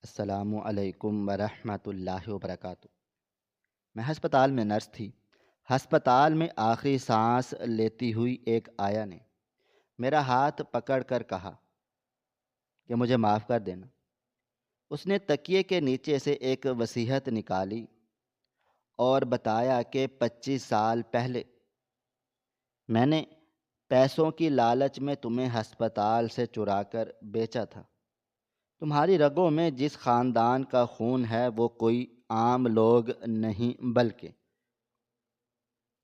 السلام علیکم ورحمۃ اللہ وبرکاتہ۔ میں ہسپتال میں نرس تھی۔ ہسپتال میں آخری سانس لیتی ہوئی ایک آیا نے میرا ہاتھ پکڑ کر کہا کہ مجھے معاف کر دینا۔ اس نے تکیے کے نیچے سے ایک وصیت نکالی اور بتایا کہ 25 سال پہلے میں نے پیسوں کی لالچ میں تمہیں ہسپتال سے چرا کر بیچا تھا۔ تمہاری رگوں میں جس خاندان کا خون ہے وہ کوئی عام لوگ نہیں، بلکہ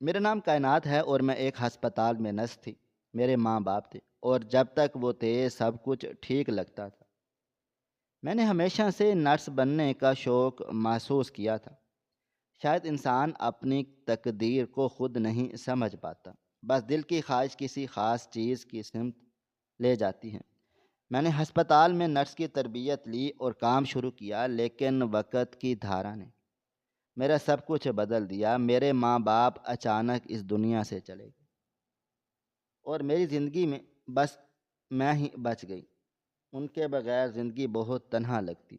میرا نام کائنات ہے اور میں ایک ہسپتال میں نرس تھی۔ میرے ماں باپ تھے اور جب تک وہ تھے سب کچھ ٹھیک لگتا تھا۔ میں نے ہمیشہ سے نرس بننے کا شوق محسوس کیا تھا۔ شاید انسان اپنی تقدیر کو خود نہیں سمجھ پاتا، بس دل کی خواہش کسی خاص چیز کی سمت لے جاتی ہے۔ میں نے ہسپتال میں نرس کی تربیت لی اور کام شروع کیا، لیکن وقت کی دھارا نے میرا سب کچھ بدل دیا۔ میرے ماں باپ اچانک اس دنیا سے چلے گئے اور میری زندگی میں بس میں ہی بچ گئی۔ ان کے بغیر زندگی بہت تنہا لگتی۔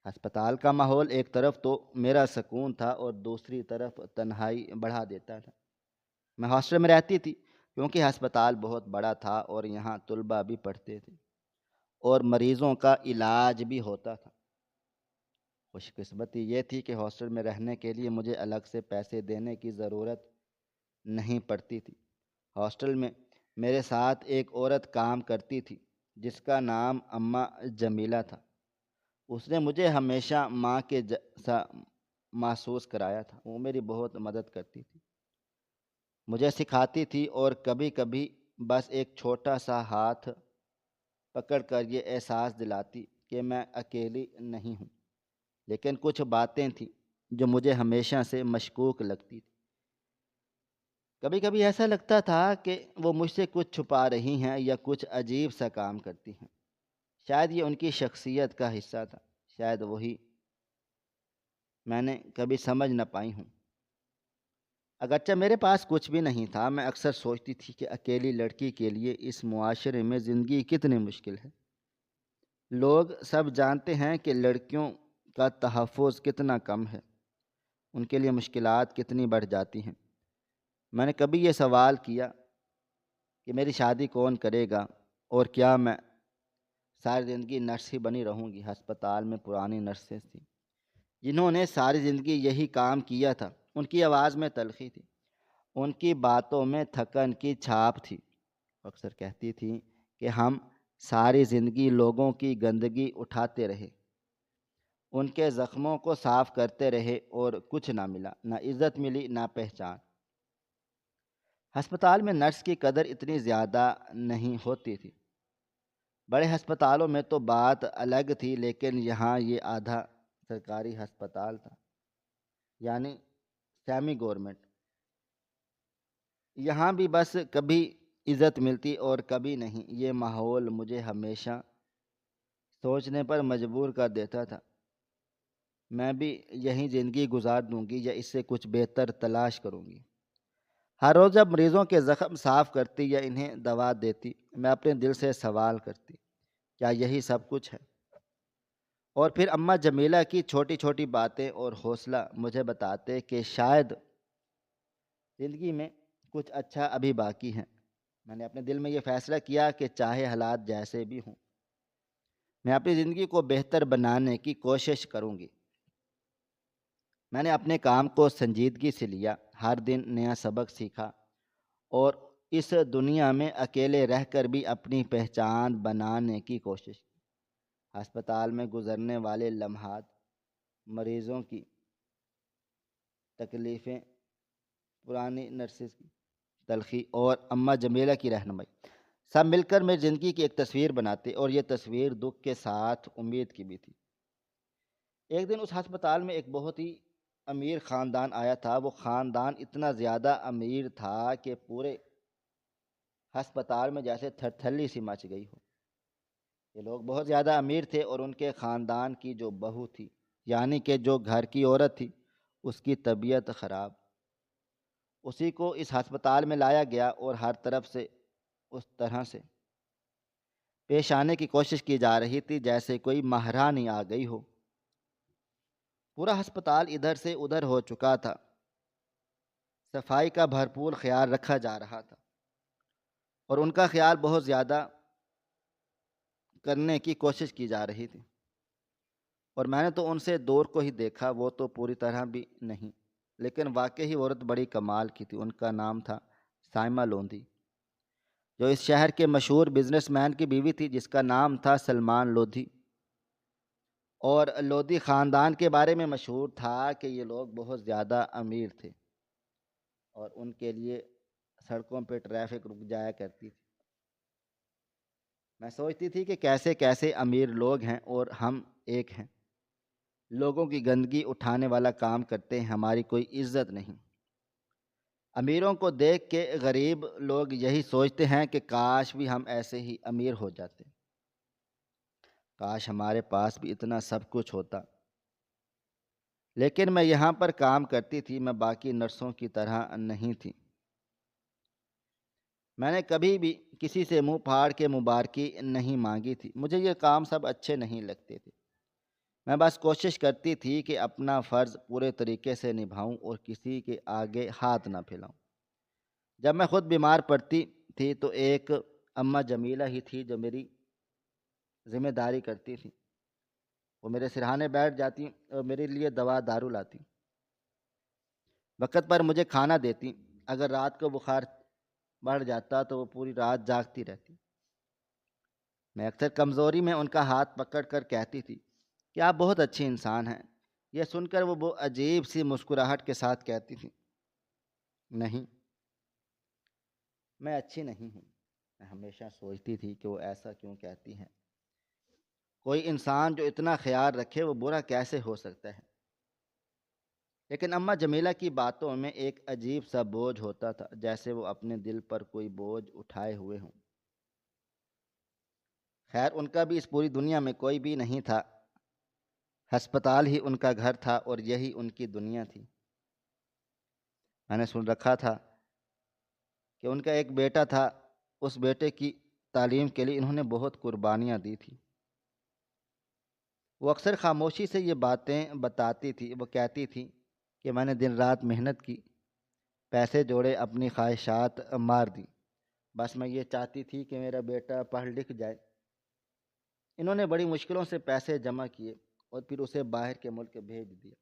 ہسپتال کا ماحول ایک طرف تو میرا سکون تھا اور دوسری طرف تنہائی بڑھا دیتا تھا۔ میں ہاسٹل میں رہتی تھی کیونکہ ہسپتال بہت بڑا تھا اور یہاں طلباء بھی پڑھتے تھے اور مریضوں کا علاج بھی ہوتا تھا۔ خوش قسمتی یہ تھی کہ ہاسٹل میں رہنے کے لیے مجھے الگ سے پیسے دینے کی ضرورت نہیں پڑتی تھی۔ ہاسٹل میں میرے ساتھ ایک عورت کام کرتی تھی جس کا نام اماں جمیلہ تھا۔ اس نے مجھے ہمیشہ ماں کے جیسا محسوس کرایا تھا۔ وہ میری بہت مدد کرتی تھی، مجھے سکھاتی تھی اور کبھی کبھی بس ایک چھوٹا سا ہاتھ پکڑ کر یہ احساس دلاتی کہ میں اکیلی نہیں ہوں۔ لیکن کچھ باتیں تھیں جو مجھے ہمیشہ سے مشکوک لگتی تھی۔ کبھی کبھی ایسا لگتا تھا کہ وہ مجھ سے کچھ چھپا رہی ہیں یا کچھ عجیب سا کام کرتی ہیں۔ شاید یہ ان کی شخصیت کا حصہ تھا، شاید وہی میں نے کبھی سمجھ نہ پائی ہوں۔ اگرچہ میرے پاس کچھ بھی نہیں تھا، میں اکثر سوچتی تھی کہ اکیلی لڑکی کے لیے اس معاشرے میں زندگی کتنی مشکل ہے۔ لوگ سب جانتے ہیں کہ لڑکیوں کا تحفظ کتنا کم ہے، ان کے لیے مشکلات کتنی بڑھ جاتی ہیں۔ میں نے کبھی یہ سوال کیا کہ میری شادی کون کرے گا اور کیا میں ساری زندگی نرس ہی بنی رہوں گی۔ ہسپتال میں پرانی نرسیں تھیں جنہوں نے ساری زندگی یہی کام کیا تھا۔ ان کی آواز میں تلخی تھی، ان کی باتوں میں تھکن کی چھاپ تھی۔ اکثر کہتی تھیں کہ ہم ساری زندگی لوگوں کی گندگی اٹھاتے رہے، ان کے زخموں کو صاف کرتے رہے اور کچھ نہ ملا، نہ عزت ملی نہ پہچان۔ ہسپتال میں نرس کی قدر اتنی زیادہ نہیں ہوتی تھی۔ بڑے ہسپتالوں میں تو بات الگ تھی، لیکن یہاں یہ آدھا سرکاری ہسپتال تھا، یعنی سیمی گورنمنٹ۔ یہاں بھی بس کبھی عزت ملتی اور کبھی نہیں۔ یہ ماحول مجھے ہمیشہ سوچنے پر مجبور کر دیتا تھا، میں بھی یہیں زندگی گزار دوں گی یا اس سے کچھ بہتر تلاش کروں گی۔ ہر روز جب مریضوں کے زخم صاف کرتی یا انہیں دوا دیتی، میں اپنے دل سے سوال کرتی، کیا یہی سب کچھ ہے؟ اور پھر اماں جمیلہ کی چھوٹی چھوٹی باتیں اور حوصلہ مجھے بتاتے کہ شاید زندگی میں کچھ اچھا ابھی باقی ہے۔ میں نے اپنے دل میں یہ فیصلہ کیا کہ چاہے حالات جیسے بھی ہوں، میں اپنی زندگی کو بہتر بنانے کی کوشش کروں گی۔ میں نے اپنے کام کو سنجیدگی سے لیا، ہر دن نیا سبق سیکھا اور اس دنیا میں اکیلے رہ کر بھی اپنی پہچان بنانے کی کوشش کی۔ ہسپتال میں گزرنے والے لمحات، مریضوں کی تکلیفیں، پرانی نرسز کی تلخی اور اماں جمیلہ کی رہنمائی، سب مل کر میری زندگی کی ایک تصویر بناتے، اور یہ تصویر دکھ کے ساتھ امید کی بھی تھی۔ ایک دن اس ہسپتال میں ایک بہت ہی امیر خاندان آیا تھا۔ وہ خاندان اتنا زیادہ امیر تھا کہ پورے ہسپتال میں جیسے تھلی سی مچ گئی ہو۔ یہ لوگ بہت زیادہ امیر تھے اور ان کے خاندان کی جو بہو تھی، یعنی کہ جو گھر کی عورت تھی، اس کی طبیعت خراب۔ اسی کو اس ہسپتال میں لایا گیا اور ہر طرف سے اس طرح سے پیش آنے کی کوشش کی جا رہی تھی جیسے کوئی مہارانی آ گئی ہو۔ پورا ہسپتال ادھر سے ادھر ہو چکا تھا، صفائی کا بھرپور خیال رکھا جا رہا تھا اور ان کا خیال بہت زیادہ کرنے کی کوشش کی جا رہی تھی، اور میں نے تو ان سے دور کو ہی دیکھا، وہ تو پوری طرح بھی نہیں، لیکن واقعی عورت بڑی کمال کی تھی۔ ان کا نام تھا سائمہ لودھی، جو اس شہر کے مشہور بزنس مین کی بیوی تھی جس کا نام تھا سلمان لودھی۔ اور لودھی خاندان کے بارے میں مشہور تھا کہ یہ لوگ بہت زیادہ امیر تھے اور ان کے لیے سڑکوں پہ ٹریفک رک جایا کرتی تھی۔ میں سوچتی تھی کہ کیسے کیسے امیر لوگ ہیں اور ہم ایک ہیں، لوگوں کی گندگی اٹھانے والا کام کرتے ہیں، ہماری کوئی عزت نہیں۔ امیروں کو دیکھ کے غریب لوگ یہی سوچتے ہیں کہ کاش بھی ہم ایسے ہی امیر ہو جاتے، کاش ہمارے پاس بھی اتنا سب کچھ ہوتا۔ لیکن میں یہاں پر کام کرتی تھی، میں باقی نرسوں کی طرح نہیں تھی۔ میں نے کبھی بھی کسی سے منہ پھاڑ کے مبارکی نہیں مانگی تھی، مجھے یہ کام سب اچھے نہیں لگتے تھے۔ میں بس کوشش کرتی تھی کہ اپنا فرض پورے طریقے سے نبھاؤں اور کسی کے آگے ہاتھ نہ پھیلاؤں۔ جب میں خود بیمار پڑتی تھی تو ایک اماں جمیلہ ہی تھی جو میری ذمہ داری کرتی تھی۔ وہ میرے سرہانے بیٹھ جاتی اور میرے لیے دوا دارو لاتی، وقت پر مجھے کھانا دیتی۔ اگر رات کو بخار بڑھ جاتا تو وہ پوری رات جاگتی رہتی۔ میں اکثر کمزوری میں ان کا ہاتھ پکڑ کر کہتی تھی کہ آپ بہت اچھی انسان ہیں۔ یہ سن کر وہ عجیب سی مسکراہٹ کے ساتھ کہتی تھی، نہیں، میں اچھی نہیں ہوں۔ میں ہمیشہ سوچتی تھی کہ وہ ایسا کیوں کہتی ہیں، کوئی انسان جو اتنا خیال رکھے وہ برا کیسے ہو سکتا ہے؟ لیکن اماں جمیلہ کی باتوں میں ایک عجیب سا بوجھ ہوتا تھا، جیسے وہ اپنے دل پر کوئی بوجھ اٹھائے ہوئے ہوں۔ خیر، ان کا بھی اس پوری دنیا میں کوئی بھی نہیں تھا، ہسپتال ہی ان کا گھر تھا اور یہی ان کی دنیا تھی۔ میں نے سن رکھا تھا کہ ان کا ایک بیٹا تھا، اس بیٹے کی تعلیم کے لیے انہوں نے بہت قربانیاں دی تھی۔ وہ اکثر خاموشی سے یہ باتیں بتاتی تھی، وہ کہتی تھی کہ میں نے دن رات محنت کی، پیسے جوڑے، اپنی خواہشات مار دیں، بس میں یہ چاہتی تھی کہ میرا بیٹا پڑھ لکھ جائے۔ انہوں نے بڑی مشکلوں سے پیسے جمع کیے اور پھر اسے باہر کے ملک بھیج دیا۔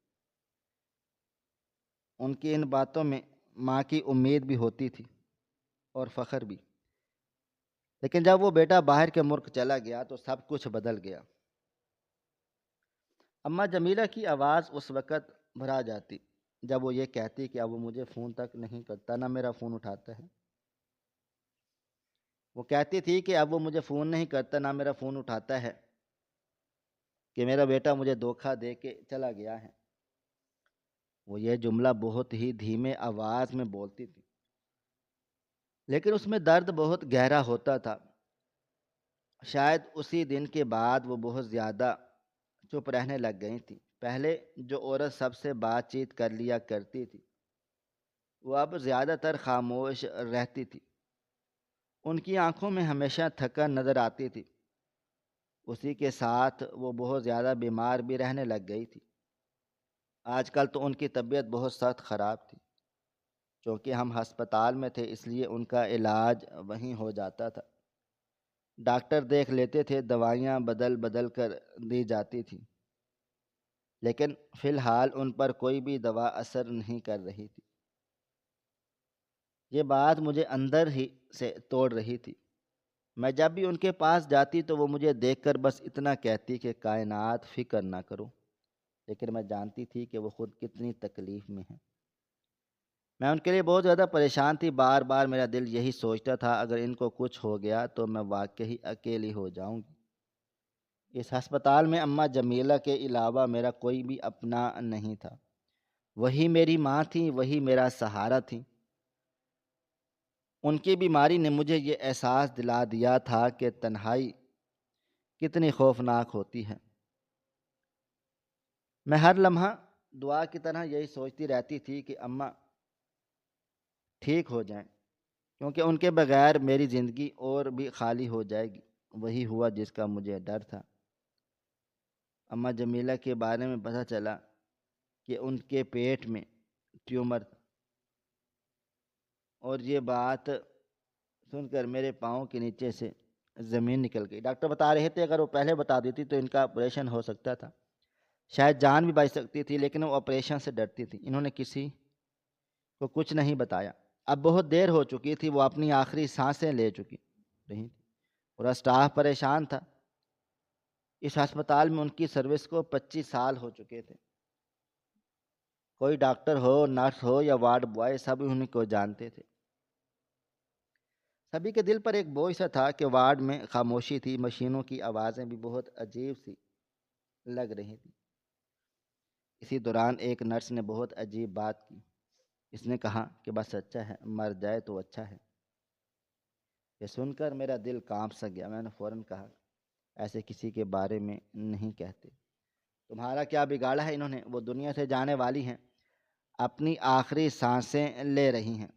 ان کی ان باتوں میں ماں کی امید بھی ہوتی تھی اور فخر بھی، لیکن جب وہ بیٹا باہر کے ملک چلا گیا تو سب کچھ بدل گیا۔ اماں جمیلہ کی آواز اس وقت بھرا جاتی جب وہ یہ کہتی کہ اب وہ مجھے فون تک نہیں کرتا، نہ میرا فون اٹھاتا ہے۔ وہ کہتی تھی کہ اب وہ مجھے فون نہیں کرتا، نہ میرا فون اٹھاتا ہے، کہ میرا بیٹا مجھے دھوکہ دے کے چلا گیا ہے۔ وہ یہ جملہ بہت ہی دھیمے آواز میں بولتی تھی، لیکن اس میں درد بہت گہرا ہوتا تھا۔ شاید اسی دن کے بعد وہ بہت زیادہ چپ رہنے لگ گئی تھی۔ پہلے جو عورت سب سے بات چیت کر لیا کرتی تھی وہ اب زیادہ تر خاموش رہتی تھی۔ ان کی آنکھوں میں ہمیشہ تھکن نظر آتی تھی، اسی کے ساتھ وہ بہت زیادہ بیمار بھی رہنے لگ گئی تھی۔ آج کل تو ان کی طبیعت بہت سخت خراب تھی، چونکہ ہم ہسپتال میں تھے اس لیے ان کا علاج وہیں ہو جاتا تھا۔ ڈاکٹر دیکھ لیتے تھے، دوائیاں بدل بدل کر دی جاتی تھی، لیکن فی الحال ان پر کوئی بھی دوا اثر نہیں کر رہی تھی۔ یہ بات مجھے اندر ہی سے توڑ رہی تھی۔ میں جب بھی ان کے پاس جاتی تو وہ مجھے دیکھ کر بس اتنا کہتی کہ کائنات، فکر نہ کرو، لیکن میں جانتی تھی کہ وہ خود کتنی تکلیف میں ہیں۔ میں ان کے لیے بہت زیادہ پریشان تھی، بار بار میرا دل یہی سوچتا تھا اگر ان کو کچھ ہو گیا تو میں واقعی اکیلی ہو جاؤں گی۔ اس ہسپتال میں اماں جمیلہ کے علاوہ میرا کوئی بھی اپنا نہیں تھا، وہی میری ماں تھی، وہی میرا سہارا تھی۔ ان کی بیماری نے مجھے یہ احساس دلا دیا تھا کہ تنہائی کتنی خوفناک ہوتی ہے۔ میں ہر لمحہ دعا کی طرح یہی سوچتی رہتی تھی کہ اماں ٹھیک ہو جائیں، کیونکہ ان کے بغیر میری زندگی اور بھی خالی ہو جائے گی۔ وہی ہوا جس کا مجھے ڈر تھا۔ اماں جمیلہ کے بارے میں پتہ چلا کہ ان کے پیٹ میں ٹیومر تھا، اور یہ بات سن کر میرے پاؤں کے نیچے سے زمین نکل گئی۔ ڈاکٹر بتا رہے تھے اگر وہ پہلے بتا دیتی تو ان کا آپریشن ہو سکتا تھا، شاید جان بھی بچ سکتی تھی، لیکن وہ آپریشن سے ڈرتی تھی۔ انہوں نے کسی کو کچھ نہیں بتایا۔ اب بہت دیر ہو چکی تھی، وہ اپنی آخری سانسیں لے چکی رہی تھی، پورا اسٹاف پریشان تھا۔ اس ہسپتال میں ان کی سروس کو 25 سال ہو چکے تھے۔ کوئی ڈاکٹر ہو، نرس ہو یا وارڈ بوائے، سب انہیں کو جانتے تھے۔ سبھی کے دل پر ایک بوجھ سا تھا کہ وارڈ میں خاموشی تھی، مشینوں کی آوازیں بھی بہت عجیب سی لگ رہی تھیں۔ اسی دوران ایک نرس نے بہت عجیب بات کی۔ اس نے کہا کہ بس اچھا ہے، مر جائے تو اچھا ہے۔ یہ سن کر میرا دل کانپ سا گیا۔ میں نے فوراً کہا ایسے کسی کے بارے میں نہیں کہتے۔ تمہارا کیا بگاڑا ہے؟ انہوں نے، وہ دنیا سے جانے والی ہیں، اپنی آخری سانسیں لے رہی ہیں،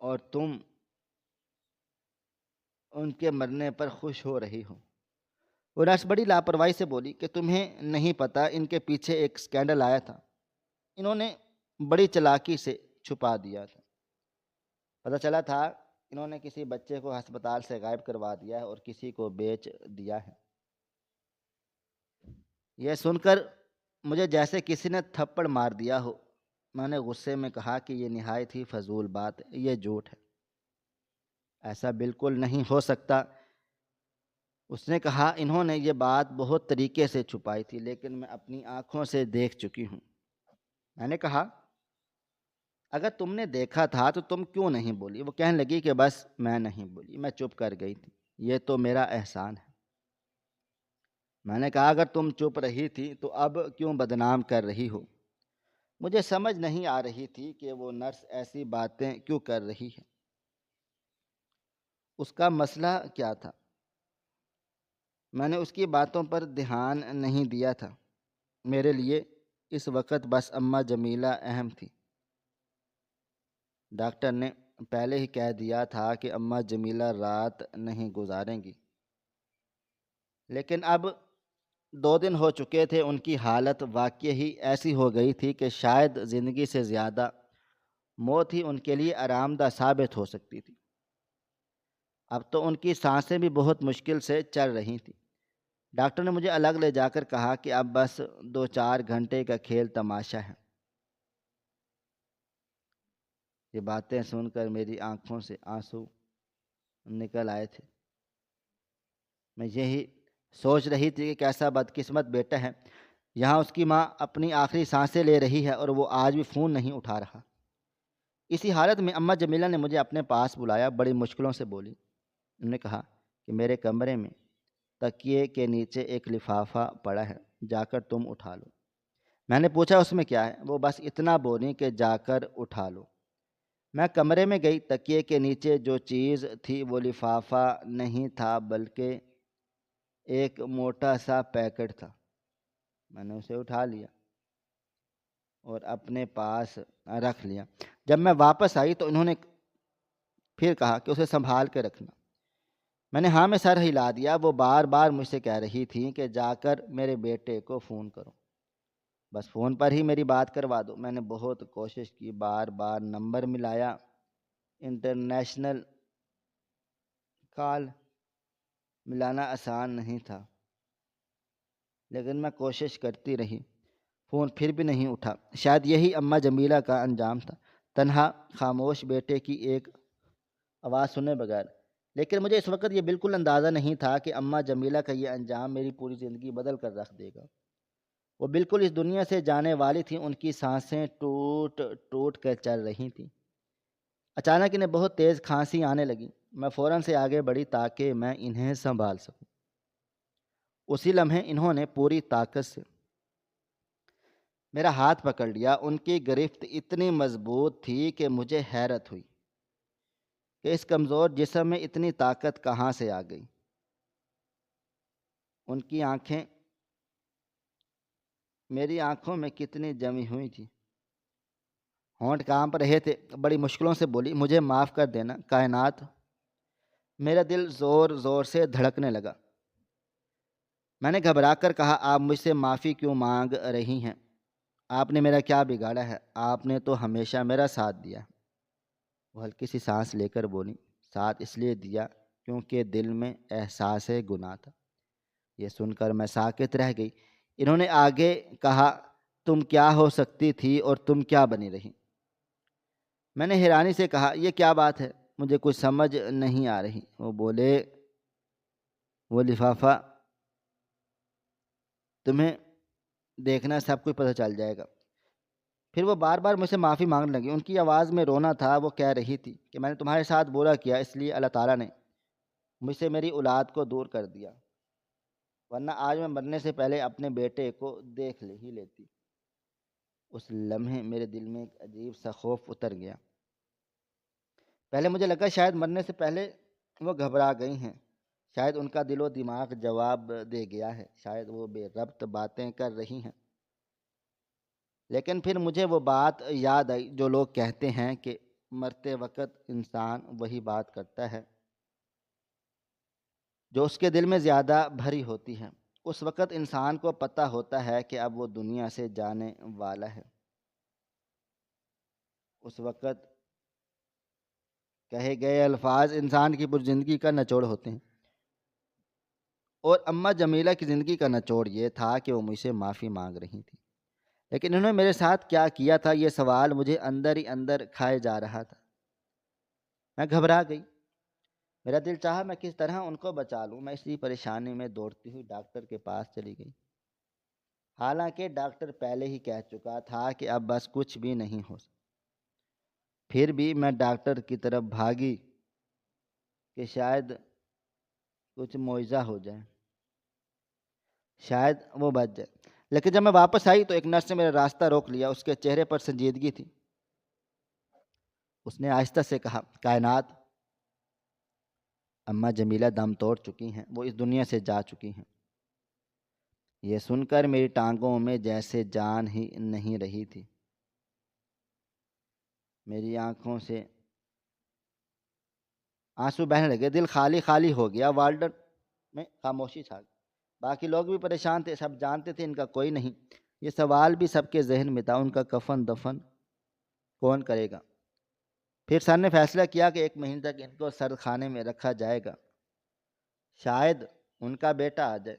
اور تم ان کے مرنے پر خوش ہو رہی ہو۔ وہ نرس بڑی لاپرواہی سے بولی کہ تمہیں نہیں پتہ ان کے پیچھے ایک سکینڈل آیا تھا، انہوں نے بڑی چلاکی سے چھپا دیا تھا۔ پتہ چلا تھا انہوں نے کسی بچے کو ہسپتال سے غائب کروا دیا ہے اور کسی کو بیچ دیا ہے۔ یہ سن کر مجھے جیسے کسی نے تھپڑ مار دیا ہو۔ میں نے غصے میں کہا کہ یہ نہایت ہی فضول بات ہے، یہ جھوٹ ہے، ایسا بالکل نہیں ہو سکتا۔ اس نے کہا انہوں نے یہ بات بہت طریقے سے چھپائی تھی، لیکن میں اپنی آنکھوں سے دیکھ چکی ہوں۔ میں نے کہا اگر تم نے دیکھا تھا تو تم کیوں نہیں بولی؟ وہ کہنے لگی کہ بس میں نہیں بولی، میں چپ کر گئی تھی، یہ تو میرا احسان ہے۔ میں نے کہا اگر تم چپ رہی تھی تو اب کیوں بدنام کر رہی ہو؟ مجھے سمجھ نہیں آ رہی تھی کہ وہ نرس ایسی باتیں کیوں کر رہی ہے، اس کا مسئلہ کیا تھا؟ میں نے اس کی باتوں پر دھیان نہیں دیا تھا۔ میرے لیے اس وقت بس اماں جمیلہ اہم تھی۔ ڈاکٹر نے پہلے ہی کہہ دیا تھا کہ اماں جمیلہ رات نہیں گزاریں گی، لیکن اب 2 دن ہو چکے تھے، ان کی حالت واقعی ہی ایسی ہو گئی تھی کہ شاید زندگی سے زیادہ موت ہی ان کے لیے آرام دہ ثابت ہو سکتی تھی۔ اب تو ان کی سانسیں بھی بہت مشکل سے چل رہی تھیں۔ ڈاکٹر نے مجھے الگ لے جا کر کہا کہ اب بس 2-4 گھنٹے کا کھیل تماشا ہے۔ یہ باتیں سن کر میری آنکھوں سے آنسو نکل آئے تھے۔ میں یہی سوچ رہی تھی کہ کیسا بدقسمت بیٹا ہے، یہاں اس کی ماں اپنی آخری سانسیں لے رہی ہے اور وہ آج بھی فون نہیں اٹھا رہا۔ اسی حالت میں اماں جمیلہ نے مجھے اپنے پاس بلایا، بڑی مشکلوں سے بولی۔ انہوں نے کہا کہ میرے کمرے میں تکیے کے نیچے ایک لفافہ پڑا ہے، جا کر تم اٹھا لو۔ میں نے پوچھا اس میں کیا ہے؟ وہ بس اتنا بولی کہ جا کر اٹھا لو۔ میں کمرے میں گئی، تکیے کے نیچے جو چیز تھی وہ لفافہ نہیں تھا بلکہ ایک موٹا سا پیکٹ تھا۔ میں نے اسے اٹھا لیا اور اپنے پاس رکھ لیا۔ جب میں واپس آئی تو انہوں نے پھر کہا کہ اسے سنبھال کے رکھنا۔ میں نے ہاں میں سر ہلا دیا۔ وہ بار بار مجھ سے کہہ رہی تھی کہ جا کر میرے بیٹے کو فون کرو، بس فون پر ہی میری بات کروا دو۔ میں نے بہت کوشش کی، بار بار نمبر ملایا، انٹرنیشنل کال ملانا آسان نہیں تھا، لیکن میں کوشش کرتی رہی، فون پھر بھی نہیں اٹھا۔ شاید یہی اماں جمیلہ کا انجام تھا، تنہا خاموش بیٹے کی ایک آواز سنے بغیر۔ لیکن مجھے اس وقت یہ بالکل اندازہ نہیں تھا کہ اماں جمیلہ کا یہ انجام میری پوری زندگی بدل کر رکھ دے گا۔ وہ بالکل اس دنیا سے جانے والی تھیں، ان کی سانسیں ٹوٹ ٹوٹ کر چل رہی تھیں۔ اچانک انہیں بہت تیز کھانسی آنے لگی۔ میں فوراً سے آگے بڑھی تاکہ میں انہیں سنبھال سکوں۔ اسی لمحے انہوں نے پوری طاقت سے میرا ہاتھ پکڑ لیا۔ ان کی گرفت اتنی مضبوط تھی کہ مجھے حیرت ہوئی کہ اس کمزور جسم میں اتنی طاقت کہاں سے آ گئی۔ ان کی آنکھیں میری آنکھوں میں کتنی جمی ہوئی تھی، ہونٹ کانپ رہے تھے۔ بڑی مشکلوں سے بولی مجھے معاف کر دینا کائنات، میرا دل زور زور سے دھڑکنے لگا۔ میں نے گھبرا کر کہا، آپ مجھ سے معافی کیوں مانگ رہی ہیں؟ آپ نے میرا کیا بگاڑا ہے؟ آپ نے تو ہمیشہ میرا ساتھ دیا۔ وہ ہلکی سی سانس لے کر بولی، ساتھ اس لیے دیا کیونکہ دل میں احساس گناہ تھا۔ یہ سن کر میں ساکت رہ گئی۔ انہوں نے آگے کہا، تم کیا ہو سکتی تھی اور تم کیا بنی رہی؟ میں نے حیرانی سے کہا، یہ کیا بات ہے؟ مجھے کچھ سمجھ نہیں آ رہی۔ وہ بولے، وہ لفافہ تمہیں دیکھنا سب کچھ پتہ چل جائے گا۔ پھر وہ بار بار مجھ سے معافی مانگنے لگی۔ ان کی آواز میں رونا تھا۔ وہ کہہ رہی تھی کہ میں نے تمہارے ساتھ برا کیا، اس لیے اللہ تعالیٰ نے مجھ سے میری اولاد کو دور کر دیا، ورنہ آج میں مرنے سے پہلے اپنے بیٹے کو دیکھ ہی لیتی۔ اس لمحے میرے دل میں ایک عجیب سا خوف اتر گیا۔ پہلے مجھے لگا شاید مرنے سے پہلے وہ گھبرا گئی ہیں، شاید ان کا دل و دماغ جواب دے گیا ہے، شاید وہ بے ربط باتیں کر رہی ہیں۔ لیکن پھر مجھے وہ بات یاد آئی جو لوگ کہتے ہیں کہ مرتے وقت انسان وہی بات کرتا ہے جو اس کے دل میں زیادہ بھری ہوتی ہے۔ اس وقت انسان کو پتہ ہوتا ہے کہ اب وہ دنیا سے جانے والا ہے۔ اس وقت کہے گئے الفاظ انسان کی پوری زندگی کا نچوڑ ہوتے ہیں، اور اماں جمیلہ کی زندگی کا نچوڑ یہ تھا کہ وہ مجھ سے معافی مانگ رہی تھی۔ لیکن انہوں نے میرے ساتھ کیا کیا تھا، یہ سوال مجھے اندر ہی اندر کھائے جا رہا تھا۔ میں گھبرا گئی۔ میرا دل چاہا میں کس طرح ان کو بچا لوں۔ میں اسی پریشانی میں دوڑتی ہوئی ڈاکٹر کے پاس چلی گئی، حالانکہ ڈاکٹر پہلے ہی کہہ چکا تھا کہ اب بس کچھ بھی نہیں ہو سکتا۔ پھر بھی میں ڈاکٹر کی طرف بھاگی کہ شاید کچھ معجزہ ہو جائے، شاید وہ بچ جائے۔ لیکن جب میں واپس آئی تو ایک نرس نے میرا راستہ روک لیا۔ اس کے چہرے پر سنجیدگی تھی۔ اس نے آہستہ سے کہا، کائنات، اماں جمیلہ دم توڑ چکی ہیں، وہ اس دنیا سے جا چکی ہیں۔ یہ سن کر میری ٹانگوں میں جیسے جان ہی نہیں رہی تھی۔ میری آنکھوں سے آنسو بہنے لگے، دل خالی خالی ہو گیا۔ وارڈن میں خاموشی چھا گئی۔ باقی لوگ بھی پریشان تھے، سب جانتے تھے ان کا کوئی نہیں۔ یہ سوال بھی سب کے ذہن میں تھا، ان کا کفن دفن کون کرے گا؟ پھر سر نے فیصلہ کیا کہ 1 مہینے تک ان کو سرد خانے میں رکھا جائے گا، شاید ان کا بیٹا آ جائے،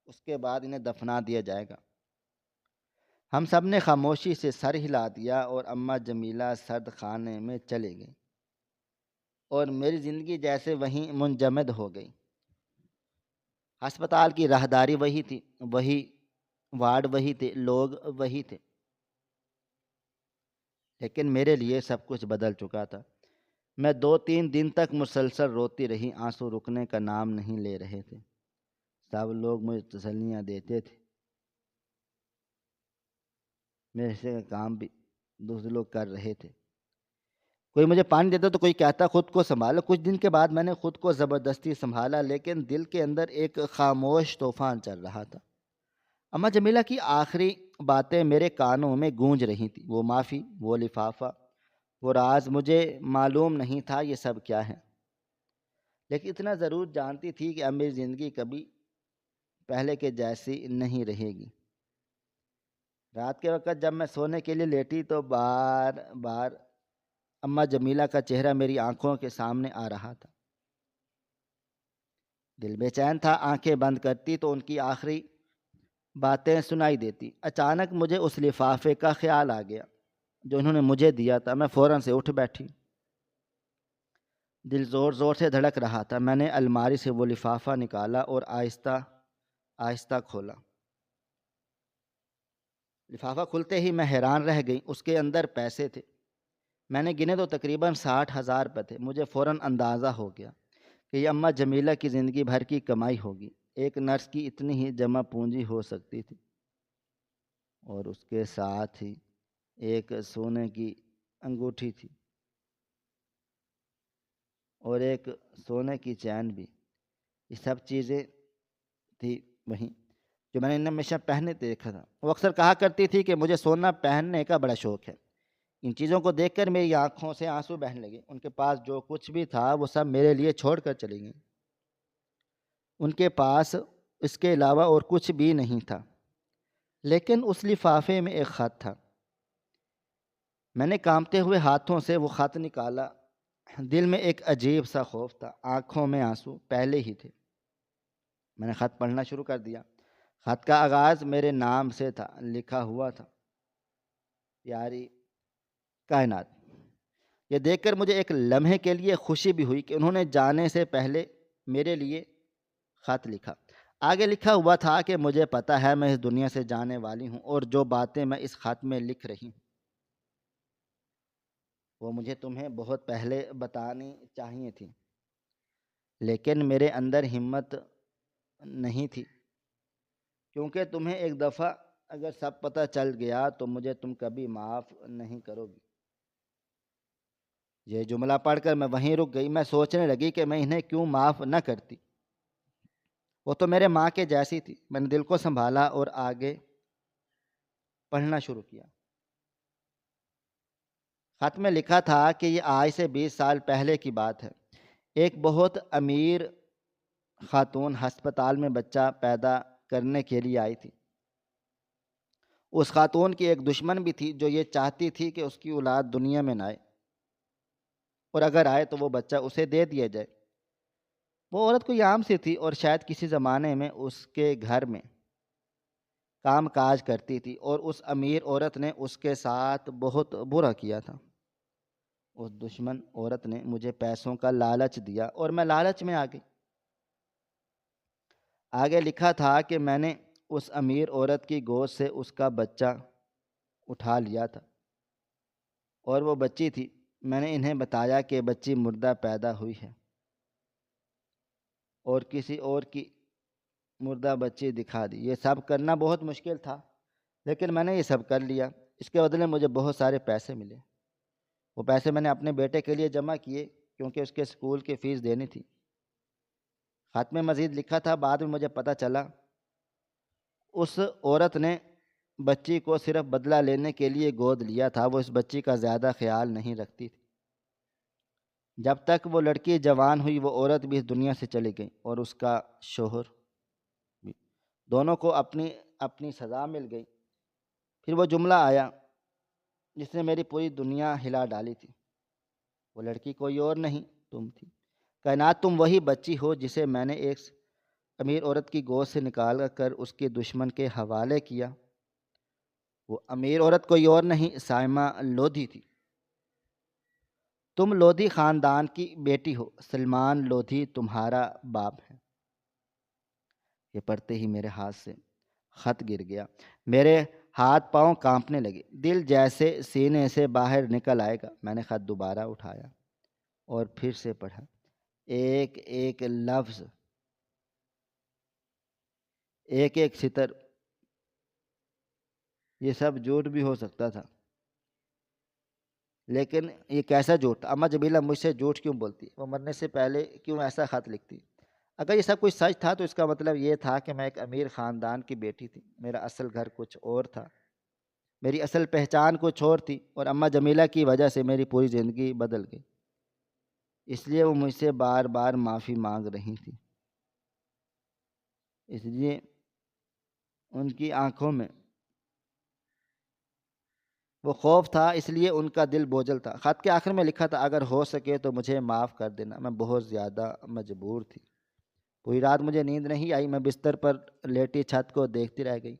اس کے بعد انہیں دفنا دیا جائے گا۔ ہم سب نے خاموشی سے سر ہلا دیا اور اماں جمیلہ سرد خانے میں چلے گئی، اور میری زندگی جیسے وہیں منجمد ہو گئی۔ ہسپتال کی راہداری وہی تھی، وہی وارڈ وہی تھے، لوگ وہی تھے، لیکن میرے لیے سب کچھ بدل چکا تھا۔ میں 2-3 دن تک مسلسل روتی رہی، آنسو رکنے کا نام نہیں لے رہے تھے۔ سب لوگ مجھے تسلیاں دیتے تھے، میرے حصے کا کام بھی دوسرے لوگ کر رہے تھے۔ کوئی مجھے پانی دیتا تو کوئی کہتا خود کو سنبھالو۔ کچھ دن کے بعد میں نے خود کو زبردستی سنبھالا، لیکن دل کے اندر ایک خاموش طوفان چل رہا تھا۔ اماں جمیلہ کی آخری باتیں میرے کانوں میں گونج رہی تھیں، وہ معافی، وہ لفافہ، وہ راز۔ مجھے معلوم نہیں تھا یہ سب کیا ہے، لیکن اتنا ضرور جانتی تھی کہ اب میری زندگی کبھی پہلے کے جیسی نہیں رہے گی۔ رات کے وقت جب میں سونے کے لیے لیٹی تو بار بار اماں جمیلہ کا چہرہ میری آنکھوں کے سامنے آ رہا تھا۔ دل بے چین تھا، آنکھیں بند کرتی تو ان کی آخری باتیں سنائی دیتی۔ اچانک مجھے اس لفافے کا خیال آ گیا جو انہوں نے مجھے دیا تھا۔ میں فوراً سے اٹھ بیٹھی، دل زور زور سے دھڑک رہا تھا۔ میں نے الماری سے وہ لفافہ نکالا اور آہستہ آہستہ کھولا۔ لفافہ کھلتے ہی میں حیران رہ گئی، اس کے اندر پیسے تھے۔ میں نے گنے تو تقریباً 60,000 روپے تھے۔ مجھے فوراً اندازہ ہو گیا کہ یہ اماں جمیلہ کی زندگی بھر کی کمائی ہوگی۔ ایک نرس کی اتنی ہی جمع پونجی ہو سکتی تھی، اور اس کے ساتھ ہی ایک سونے کی انگوٹھی تھی اور ایک سونے کی چین بھی۔ یہ سب چیزیں تھی وہیں جو میں نے انہیں ہمیشہ پہنے دیکھا تھا۔ وہ اکثر کہا کرتی تھی کہ مجھے سونا پہننے کا بڑا شوق ہے، ان چیزوں کو دیکھ کر میری آنکھوں سے آنسو بہنے لگے۔ ان کے پاس جو کچھ بھی تھا وہ سب میرے لیے چھوڑ کر چلی گئیں۔ ان کے پاس اس کے علاوہ اور کچھ بھی نہیں تھا، لیکن اس لفافے میں ایک خط تھا۔ میں نے کانپتے ہوئے ہاتھوں سے وہ خط نکالا۔ دل میں ایک عجیب سا خوف تھا، آنکھوں میں آنسو پہلے ہی تھے۔ میں نے خط پڑھنا شروع کر دیا۔ خط کا آغاز میرے نام سے تھا، لکھا ہوا تھا، پیاری کائنات۔ یہ دیکھ کر مجھے ایک لمحے کے لیے خوشی بھی ہوئی کہ انہوں نے جانے سے پہلے میرے لیے خط لکھا۔ آگے لکھا ہوا تھا کہ مجھے پتہ ہے میں اس دنیا سے جانے والی ہوں، اور جو باتیں میں اس خط میں لکھ رہی ہوں وہ مجھے تمہیں بہت پہلے بتانی چاہیے تھی، لیکن میرے اندر ہمت نہیں تھی، کیونکہ تمہیں ایک دفعہ اگر سب پتہ چل گیا تو مجھے تم کبھی معاف نہیں کرو گی۔ یہ جملہ پڑھ کر میں وہیں رک گئی۔ میں سوچنے لگی کہ میں انہیں کیوں معاف نہ کرتی، وہ تو میرے ماں کے جیسی تھی۔ میں نے دل کو سنبھالا اور آگے پڑھنا شروع کیا۔ خط میں لکھا تھا کہ یہ آج سے 20 سال پہلے کی بات ہے۔ ایک بہت امیر خاتون ہسپتال میں بچہ پیدا کرنے کے لیے آئی تھی۔ اس خاتون کی ایک دشمن بھی تھی جو یہ چاہتی تھی کہ اس کی اولاد دنیا میں نہ آئے، اور اگر آئے تو وہ بچہ اسے دے دیا جائے۔ وہ عورت کوئی عام سی تھی اور شاید کسی زمانے میں اس کے گھر میں کام کاج کرتی تھی، اور اس امیر عورت نے اس کے ساتھ بہت برا کیا تھا۔ اس دشمن عورت نے مجھے پیسوں کا لالچ دیا اور میں لالچ میں آ گئی۔ آگے لکھا تھا کہ میں نے اس امیر عورت کی گود سے اس کا بچہ اٹھا لیا تھا، اور وہ بچی تھی۔ میں نے انہیں بتایا کہ بچی مردہ پیدا ہوئی ہے، اور کسی اور کی مردہ بچی دکھا دی۔ یہ سب کرنا بہت مشکل تھا، لیکن میں نے یہ سب کر لیا۔ اس کے بدلے مجھے بہت سارے پیسے ملے۔ وہ پیسے میں نے اپنے بیٹے کے لیے جمع کیے، کیونکہ اس کے اسکول کی فیس دینی تھی۔ خط میں مزید لکھا تھا، بعد میں مجھے پتہ چلا اس عورت نے بچی کو صرف بدلہ لینے کے لیے گود لیا تھا، وہ اس بچی کا زیادہ خیال نہیں رکھتی تھی۔ جب تک وہ لڑکی جوان ہوئی وہ عورت بھی اس دنیا سے چلی گئی، اور اس کا شوہر بھی۔ دونوں کو اپنی اپنی سزا مل گئی۔ پھر وہ جملہ آیا جس نے میری پوری دنیا ہلا ڈالی تھی۔ وہ لڑکی کوئی اور نہیں، تم تھی۔ کائنات، تم وہی بچی ہو جسے میں نے ایک امیر عورت کی گود سے نکال کر اس کے دشمن کے حوالے کیا۔ وہ امیر عورت کوئی اور نہیں، سائمہ لودھی تھی۔ تم لودھی خاندان کی بیٹی ہو، سلمان لودھی تمہارا باپ ہے۔ یہ پڑھتے ہی میرے ہاتھ سے خط گر گیا۔ میرے ہاتھ پاؤں کانپنے لگے، دل جیسے سینے سے باہر نکل آئے گا۔ میں نے خط دوبارہ اٹھایا اور پھر سے پڑھا، ایک ایک لفظ، ایک ایک سطر۔ یہ سب جھوٹ بھی ہو سکتا تھا، لیکن یہ کیسا جھوٹ تھا؟ اماں جمیلہ مجھ سے جھوٹ کیوں بولتی؟ وہ مرنے سے پہلے کیوں ایسا خط لکھتی؟ اگر یہ سب کچھ سچ تھا تو اس کا مطلب یہ تھا کہ میں ایک امیر خاندان کی بیٹی تھی۔ میرا اصل گھر کچھ اور تھا، میری اصل پہچان کچھ اور تھی، اور اماں جمیلہ کی وجہ سے میری پوری زندگی بدل گئی۔ اس لیے وہ مجھ سے بار بار معافی مانگ رہی تھی۔ اس لیے ان کی آنکھوں میں وہ خوف تھا، اس لیے ان کا دل بوجھل تھا۔ خط کے آخر میں لکھا تھا، اگر ہو سکے تو مجھے معاف کر دینا۔ میں بہت زیادہ مجبور تھی۔ پوری رات مجھے نیند نہیں آئی۔ میں بستر پر لیٹی چھت کو دیکھتی رہ گئی۔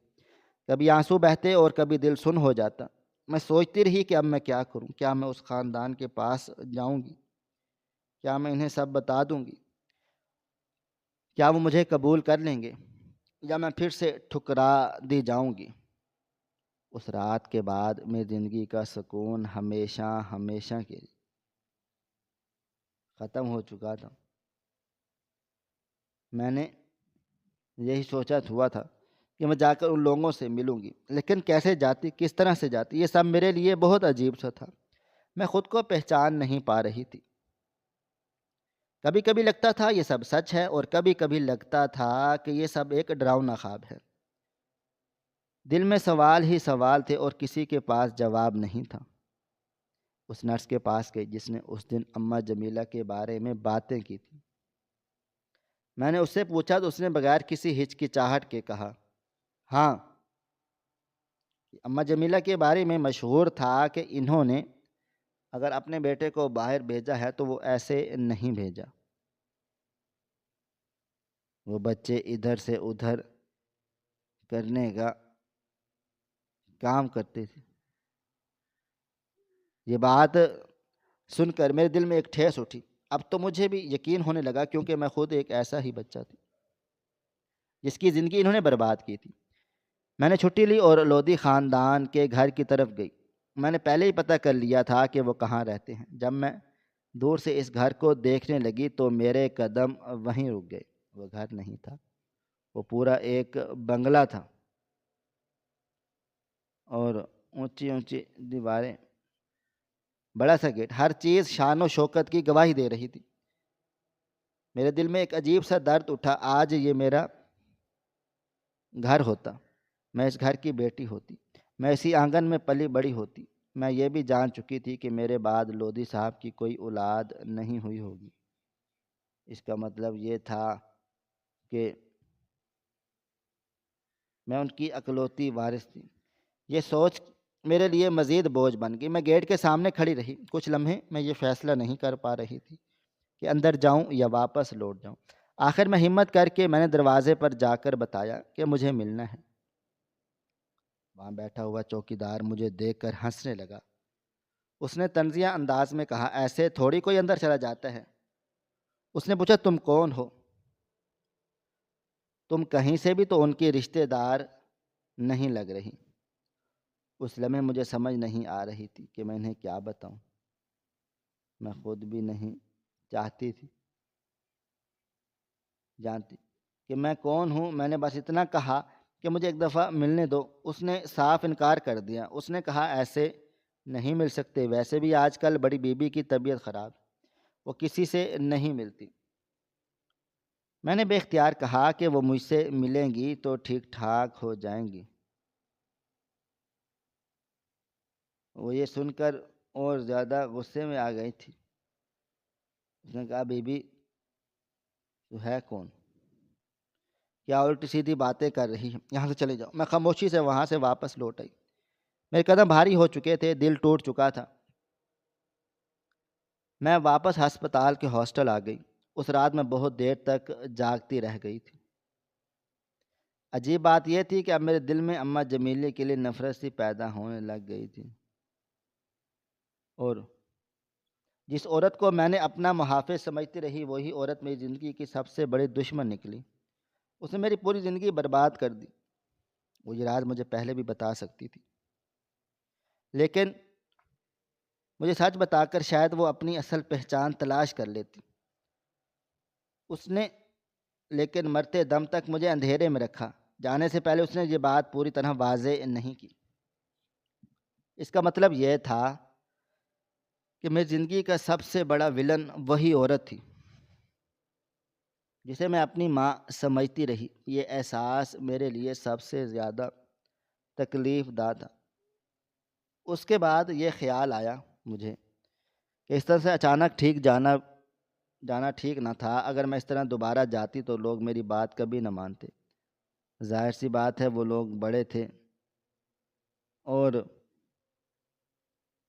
کبھی آنسو بہتے اور کبھی دل سن ہو جاتا۔ میں سوچتی رہی کہ اب میں کیا کروں؟ کیا میں اس خاندان کے پاس جاؤں گی؟ کیا میں انہیں سب بتا دوں گی؟ کیا وہ مجھے قبول کر لیں گے، یا میں پھر سے ٹھکرا دی جاؤں گی؟ اس رات کے بعد میری زندگی کا سکون ہمیشہ ہمیشہ کے لیے ختم ہو چکا تھا۔ میں نے یہی سوچا ہوا تھا کہ میں جا کر ان لوگوں سے ملوں گی، لیکن کیسے جاتی، کس طرح سے جاتی؟ یہ سب میرے لیے بہت عجیب سا تھا۔ میں خود کو پہچان نہیں پا رہی تھی۔ کبھی کبھی لگتا تھا یہ سب سچ ہے، اور کبھی کبھی لگتا تھا کہ یہ سب ایک ڈراؤنا خواب ہے۔ دل میں سوال ہی سوال تھے اور کسی کے پاس جواب نہیں تھا۔ اس نرس کے پاس گئی جس نے اس دن اماں جمیلہ کے بارے میں باتیں کی تھیں۔ میں نے اس سے پوچھا تو اس نے بغیر کسی ہچکچاہٹ کے کہا، ہاں، اماں جمیلہ کے بارے میں مشہور تھا کہ انہوں نے اگر اپنے بیٹے کو باہر بھیجا ہے تو وہ ایسے نہیں بھیجا، وہ بچے ادھر سے ادھر کرنے کا کام کرتے تھے۔ یہ بات سن کر میرے دل میں ایک ٹھیس اٹھی۔ اب تو مجھے بھی یقین ہونے لگا کیونکہ میں خود ایک ایسا ہی بچہ تھی جس کی زندگی انہوں نے برباد کی تھی۔ میں نے چھٹی لی اور لودھی خاندان کے گھر کی طرف گئی۔ میں نے پہلے ہی پتہ کر لیا تھا کہ وہ کہاں رہتے ہیں۔ جب میں دور سے اس گھر کو دیکھنے لگی تو میرے قدم وہیں رک گئے۔ وہ گھر نہیں تھا، وہ پورا ایک بنگلہ تھا، اور اونچی اونچی دیواریں، بڑا سا گیٹ، ہر چیز شان و شوکت کی گواہی دے رہی تھی۔ میرے دل میں ایک عجیب سا درد اٹھا۔ آج یہ میرا گھر ہوتا، میں اس گھر کی بیٹی ہوتی، میں اسی آنگن میں پلی بڑی ہوتی۔ میں یہ بھی جان چکی تھی کہ میرے بعد لودھی صاحب کی کوئی اولاد نہیں ہوئی ہوگی۔ اس کا مطلب یہ تھا کہ میں ان کی اکلوتی وارث تھی۔ یہ سوچ میرے لیے مزید بوجھ بن گئی۔ میں گیٹ کے سامنے کھڑی رہی۔ کچھ لمحے میں یہ فیصلہ نہیں کر پا رہی تھی کہ اندر جاؤں یا واپس لوٹ جاؤں۔ آخر میں ہمت کر کے میں نے دروازے پر جا کر بتایا کہ مجھے ملنا ہے۔ وہاں بیٹھا ہوا چوکیدار مجھے دیکھ کر ہنسنے لگا۔ اس نے طنزیہ انداز میں کہا، ایسے تھوڑی کوئی اندر چلا جاتا ہے۔ اس نے پوچھا، تم کون ہو؟ تم کہیں سے بھی تو ان کی رشتہ دار نہیں لگ رہی۔ اس لمحے مجھے سمجھ نہیں آ رہی تھی کہ میں انہیں کیا بتاؤں۔ میں خود بھی نہیں چاہتی تھی جانتی کہ میں کون ہوں۔ میں نے بس اتنا کہا کہ مجھے ایک دفعہ ملنے دو۔ اس نے صاف انکار کر دیا۔ اس نے کہا، ایسے نہیں مل سکتے، ویسے بھی آج کل بڑی بیوی کی طبیعت خراب، وہ کسی سے نہیں ملتی۔ میں نے بے اختیار کہا کہ وہ مجھ سے ملیں گی تو ٹھیک ٹھاک ہو جائیں گی۔ وہ یہ سن کر اور زیادہ غصے میں آ گئی تھی۔ اس نے کہا، بی بی تو ہے کون؟ کیا الٹی سیدھی باتیں کر رہی ہے؟ یہاں سے چلے جاؤ۔ میں خاموشی سے وہاں سے واپس لوٹ آئی۔ میرے قدم بھاری ہو چکے تھے، دل ٹوٹ چکا تھا۔ میں واپس ہسپتال کے ہاسٹل آ گئی۔ اس رات میں بہت دیر تک جاگتی رہ گئی تھی۔ عجیب بات یہ تھی کہ اب میرے دل میں اماں جمیلے کے لیے نفرت سی پیدا ہونے لگ گئی تھی، اور جس عورت کو میں نے اپنا محافظ سمجھتی رہی وہی عورت میری زندگی کی سب سے بڑی دشمن نکلی۔ اس نے میری پوری زندگی برباد کر دی۔ وہ یہ راز مجھے پہلے بھی بتا سکتی تھی، لیکن مجھے سچ بتا کر شاید وہ اپنی اصل پہچان تلاش کر لیتی۔ اس نے لیکن مرتے دم تک مجھے اندھیرے میں رکھا۔ جانے سے پہلے اس نے یہ بات پوری طرح واضح نہیں کی۔ اس کا مطلب یہ تھا کہ میری زندگی کا سب سے بڑا ویلن وہی عورت تھی جسے میں اپنی ماں سمجھتی رہی۔ یہ احساس میرے لیے سب سے زیادہ تکلیف دہ تھا۔ اس کے بعد یہ خیال آیا مجھے کہ اس طرح سے اچانک جانا ٹھیک نہ تھا۔ اگر میں اس طرح دوبارہ جاتی تو لوگ میری بات کبھی نہ مانتے۔ ظاہر سی بات ہے، وہ لوگ بڑے تھے اور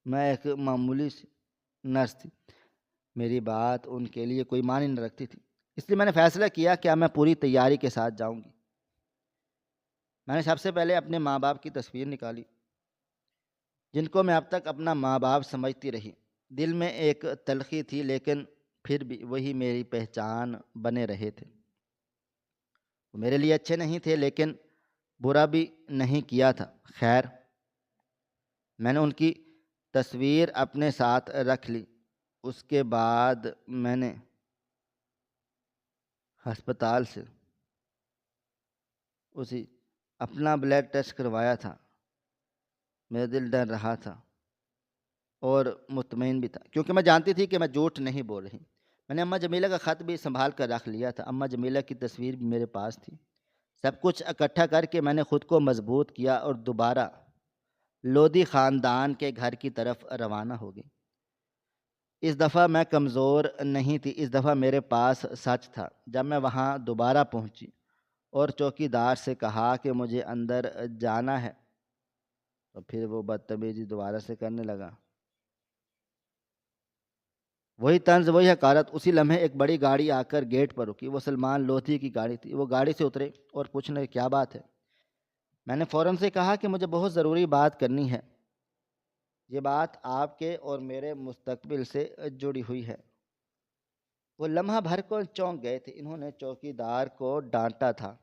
میں ایک معمولی سی نرس تھی۔ میری بات ان کے لیے کوئی معنی نہ رکھتی تھی، اس لیے میں نے فیصلہ کیا کہ اب میں پوری تیاری کے ساتھ جاؤں گی۔ میں نے سب سے پہلے اپنے ماں باپ کی تصویر نکالی، جن کو میں اب تک اپنا ماں باپ سمجھتی رہی۔ دل میں ایک تلخی تھی، لیکن پھر بھی وہی میری پہچان بنے رہے تھے۔ وہ میرے لیے اچھے نہیں تھے، لیکن برا بھی نہیں کیا تھا۔ خیر، میں نے ان کی تصویر اپنے ساتھ رکھ لی۔ اس کے بعد میں نے ہسپتال سے اپنا بلڈ ٹیسٹ کروایا تھا۔ میرا دل ڈر رہا تھا اور مطمئن بھی تھا، کیونکہ میں جانتی تھی کہ میں جھوٹ نہیں بول رہی۔ میں نے اماں جمیلہ کا خط بھی سنبھال کر رکھ لیا تھا۔ اماں جمیلہ کی تصویر بھی میرے پاس تھی۔ سب کچھ اکٹھا کر کے میں نے خود کو مضبوط کیا اور دوبارہ لودھی خاندان کے گھر کی طرف روانہ ہو گئی۔ اس دفعہ میں کمزور نہیں تھی، اس دفعہ میرے پاس سچ تھا۔ جب میں وہاں دوبارہ پہنچی اور چوکی دار سے کہا کہ مجھے اندر جانا ہے، تو پھر وہ بدتمیزی دوبارہ سے کرنے لگا۔ وہی طنز، وہی حقارت۔ اسی لمحے ایک بڑی گاڑی آ کر گیٹ پر رکی۔ وہ سلمان لودھی کی گاڑی تھی۔ وہ گاڑی سے اترے اور پوچھنے لگے کیا بات ہے؟ میں نے فوراً سے کہا کہ مجھے بہت ضروری بات کرنی ہے، یہ بات آپ کے اور میرے مستقبل سے جڑی ہوئی ہے۔ وہ لمحہ بھر کو چونک گئے تھے۔ انہوں نے چوکی دار کو ڈانٹا تھا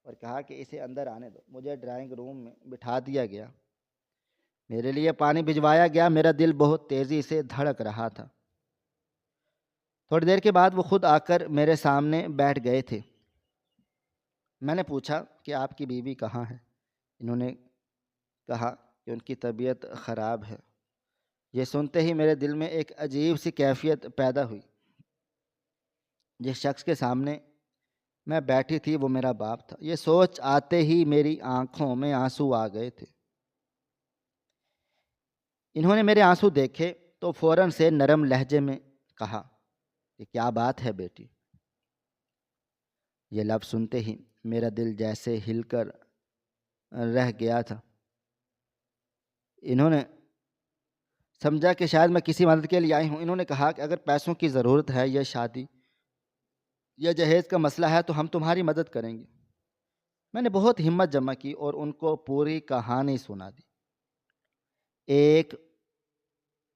اور کہا کہ اسے اندر آنے دو۔ مجھے ڈرائنگ روم میں بٹھا دیا گیا، میرے لیے پانی بھجوایا گیا۔ میرا دل بہت تیزی سے دھڑک رہا تھا۔ تھوڑی دیر کے بعد وہ خود آ کر میرے سامنے بیٹھ گئے تھے۔ میں نے پوچھا کہ آپ کی بیوی کہاں ہے؟ انہوں نے کہا کہ ان کی طبیعت خراب ہے۔ یہ سنتے ہی میرے دل میں ایک عجیب سی کیفیت پیدا ہوئی۔ جس شخص کے سامنے میں بیٹھی تھی وہ میرا باپ تھا۔ یہ سوچ آتے ہی میری آنکھوں میں آنسو آ گئے تھے۔ انہوں نے میرے آنسو دیکھے تو فوراً سے نرم لہجے میں کہا کہ کیا بات ہے بیٹی؟ یہ لفظ سنتے ہی میرا دل جیسے ہل کر رہ گیا تھا۔ انہوں نے سمجھا کہ شاید میں کسی مدد کے لیے آئی ہوں۔ انہوں نے کہا کہ اگر پیسوں کی ضرورت ہے یا شادی یا جہیز کا مسئلہ ہے تو ہم تمہاری مدد کریں گے۔ میں نے بہت ہمت جمع کی اور ان کو پوری کہانی سنا دی، ایک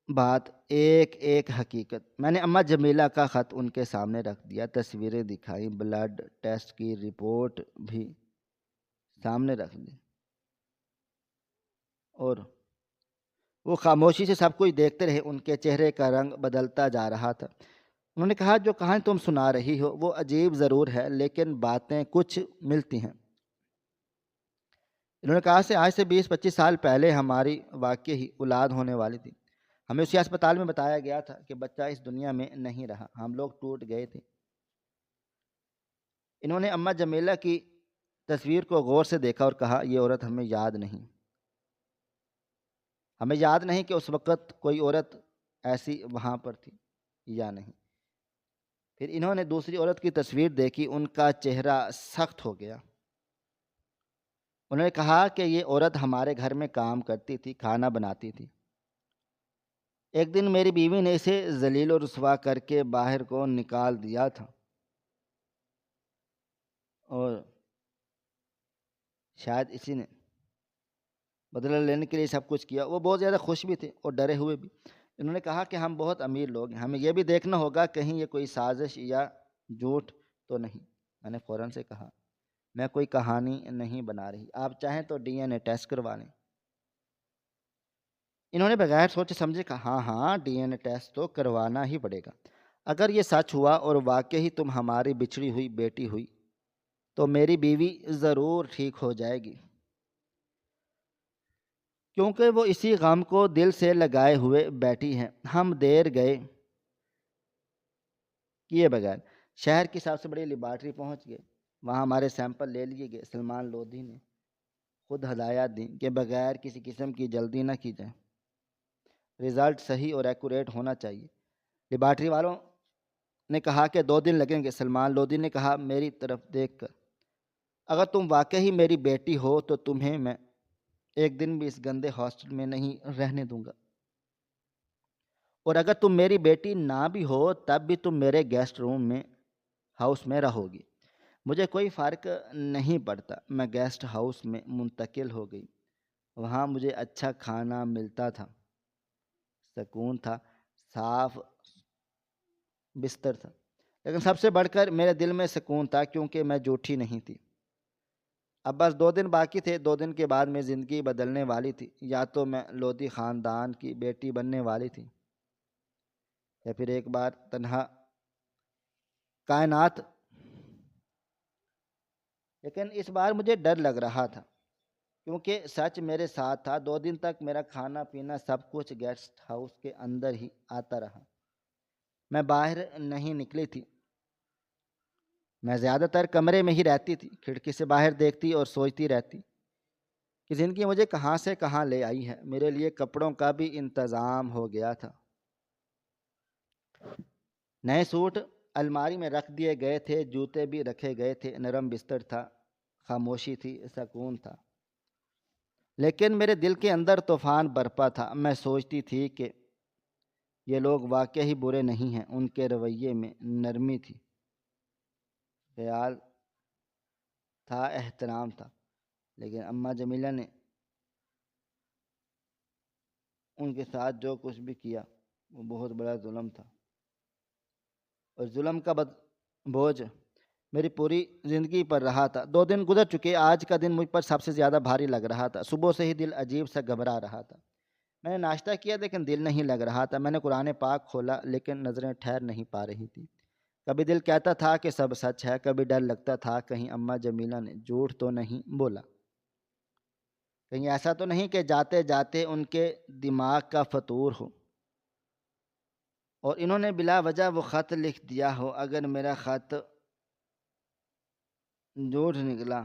بات، ایک ایک حقیقت۔ میں نے اماں جمیلہ کا خط ان کے سامنے رکھ دیا، تصویریں دکھائیں، بلڈ ٹیسٹ کی رپورٹ بھی سامنے رکھ دی، اور وہ خاموشی سے سب کچھ دیکھتے رہے۔ ان کے چہرے کا رنگ بدلتا جا رہا تھا۔ انہوں نے کہا جو کہانی تم سنا رہی ہو وہ عجیب ضرور ہے، لیکن باتیں کچھ ملتی ہیں۔ انہوں نے کہا کہ آج سے 20-25 سال پہلے ہماری واقعی اولاد ہونے والی تھی۔ ہمیں اسی اسپتال میں بتایا گیا تھا کہ بچہ اس دنیا میں نہیں رہا، ہم لوگ ٹوٹ گئے تھے۔ انہوں نے اماں جمیلہ کی تصویر کو غور سے دیکھا اور کہا یہ عورت ہمیں یاد نہیں، ہمیں یاد نہیں کہ اس وقت کوئی عورت ایسی وہاں پر تھی یا نہیں۔ پھر انہوں نے دوسری عورت کی تصویر دیکھی، ان کا چہرہ سخت ہو گیا۔ انہوں نے کہا کہ یہ عورت ہمارے گھر میں کام کرتی تھی، کھانا بناتی تھی۔ ایک دن میری بیوی نے اسے ذلیل و رسوا کر کے باہر کو نکال دیا تھا، اور شاید اسی نے بدلہ لینے کے لیے سب کچھ کیا۔ وہ بہت زیادہ خوش بھی تھے اور ڈرے ہوئے بھی۔ انہوں نے کہا کہ ہم بہت امیر لوگ ہیں، ہمیں یہ بھی دیکھنا ہوگا کہیں یہ کوئی سازش یا جھوٹ تو نہیں۔ میں نے فوراً سے کہا میں کوئی کہانی نہیں بنا رہی، آپ چاہیں تو ڈی این اے ٹیسٹ کروا لیں۔ انہوں نے بغیر سوچے سمجھے کہا ہاں ڈی این اے ٹیسٹ تو کروانا ہی پڑے گا۔ اگر یہ سچ ہوا اور واقعی تم ہماری بچھڑی ہوئی بیٹی ہوئی تو میری بیوی ضرور ٹھیک ہو جائے گی، کیونکہ وہ اسی غم کو دل سے لگائے ہوئے بیٹھی ہیں۔ ہم دیر گئے کیے بغیر شہر کی سب سے بڑی لیبارٹری پہنچ گئے۔ وہاں ہمارے سیمپل لے لیے گئے۔ سلمان لودھی نے خود ہدایات دیں کہ بغیر کسی قسم کی جلدی نہ کی جائے، رزلٹ صحیح اور ایکوریٹ ہونا چاہیے۔ لیبارٹری والوں نے کہا کہ 2 دن لگیں گے۔ سلمان لودھی نے کہا میری طرف دیکھ کر اگر تم واقعی میری بیٹی ہو تو تمہیں میں ایک دن بھی اس گندے ہاسٹل میں نہیں رہنے دوں گا، اور اگر تم میری بیٹی نہ بھی ہو تب بھی تم میرے گیسٹ روم میں ہاؤس میں رہو گی، مجھے کوئی فرق نہیں پڑتا۔ میں گیسٹ ہاؤس میں منتقل ہو گئی۔ وہاں مجھے اچھا کھانا ملتا تھا، سکون تھا، صاف بستر تھا، لیکن سب سے بڑھ کر میرے دل میں سکون تھا کیونکہ میں جھوٹی نہیں تھی۔ اب بس 2 دن باقی تھے۔ 2 دن کے بعد میں زندگی بدلنے والی تھی، یا تو میں لودھی خاندان کی بیٹی بننے والی تھی یا پھر ایک بار تنہا کائنات۔ لیکن اس بار مجھے ڈر لگ رہا تھا کیونکہ سچ میرے ساتھ تھا۔ 2 دن تک میرا کھانا پینا سب کچھ گیسٹ ہاؤس کے اندر ہی آتا رہا، میں باہر نہیں نکلی تھی۔ میں زیادہ تر کمرے میں ہی رہتی تھی، کھڑکی سے باہر دیکھتی اور سوچتی رہتی کہ زندگی مجھے کہاں سے کہاں لے آئی ہے۔ میرے لیے کپڑوں کا بھی انتظام ہو گیا تھا، نئے سوٹ الماری میں رکھ دیے گئے تھے، جوتے بھی رکھے گئے تھے، نرم بستر تھا، خاموشی تھی، سکون تھا۔ لیکن میرے دل کے اندر طوفان برپا تھا۔ میں سوچتی تھی کہ یہ لوگ واقعی برے نہیں ہیں، ان کے رویے میں نرمی تھی، خیال تھا، احترام تھا، لیکن اماں جمیلہ نے ان کے ساتھ جو کچھ بھی کیا وہ بہت بڑا ظلم تھا، اور ظلم کا بوجھ میری پوری زندگی پر رہا تھا۔ 2 دن گزر چکے، آج کا دن مجھ پر سب سے زیادہ بھاری لگ رہا تھا۔ صبح سے ہی دل عجیب سا گھبرا رہا تھا۔ میں نے ناشتہ کیا لیکن دل نہیں لگ رہا تھا۔ میں نے قرآن پاک کھولا لیکن نظریں ٹھہر نہیں پا رہی تھیں۔ کبھی دل کہتا تھا کہ سب سچ ہے، کبھی ڈر لگتا تھا کہیں اماں جمیلہ نے جھوٹ تو نہیں بولا، کہیں ایسا تو نہیں کہ جاتے جاتے ان کے دماغ کا فطور ہو اور انہوں نے بلا وجہ وہ خط لکھ دیا ہو۔ اگر میرا خط جھوٹ نکلا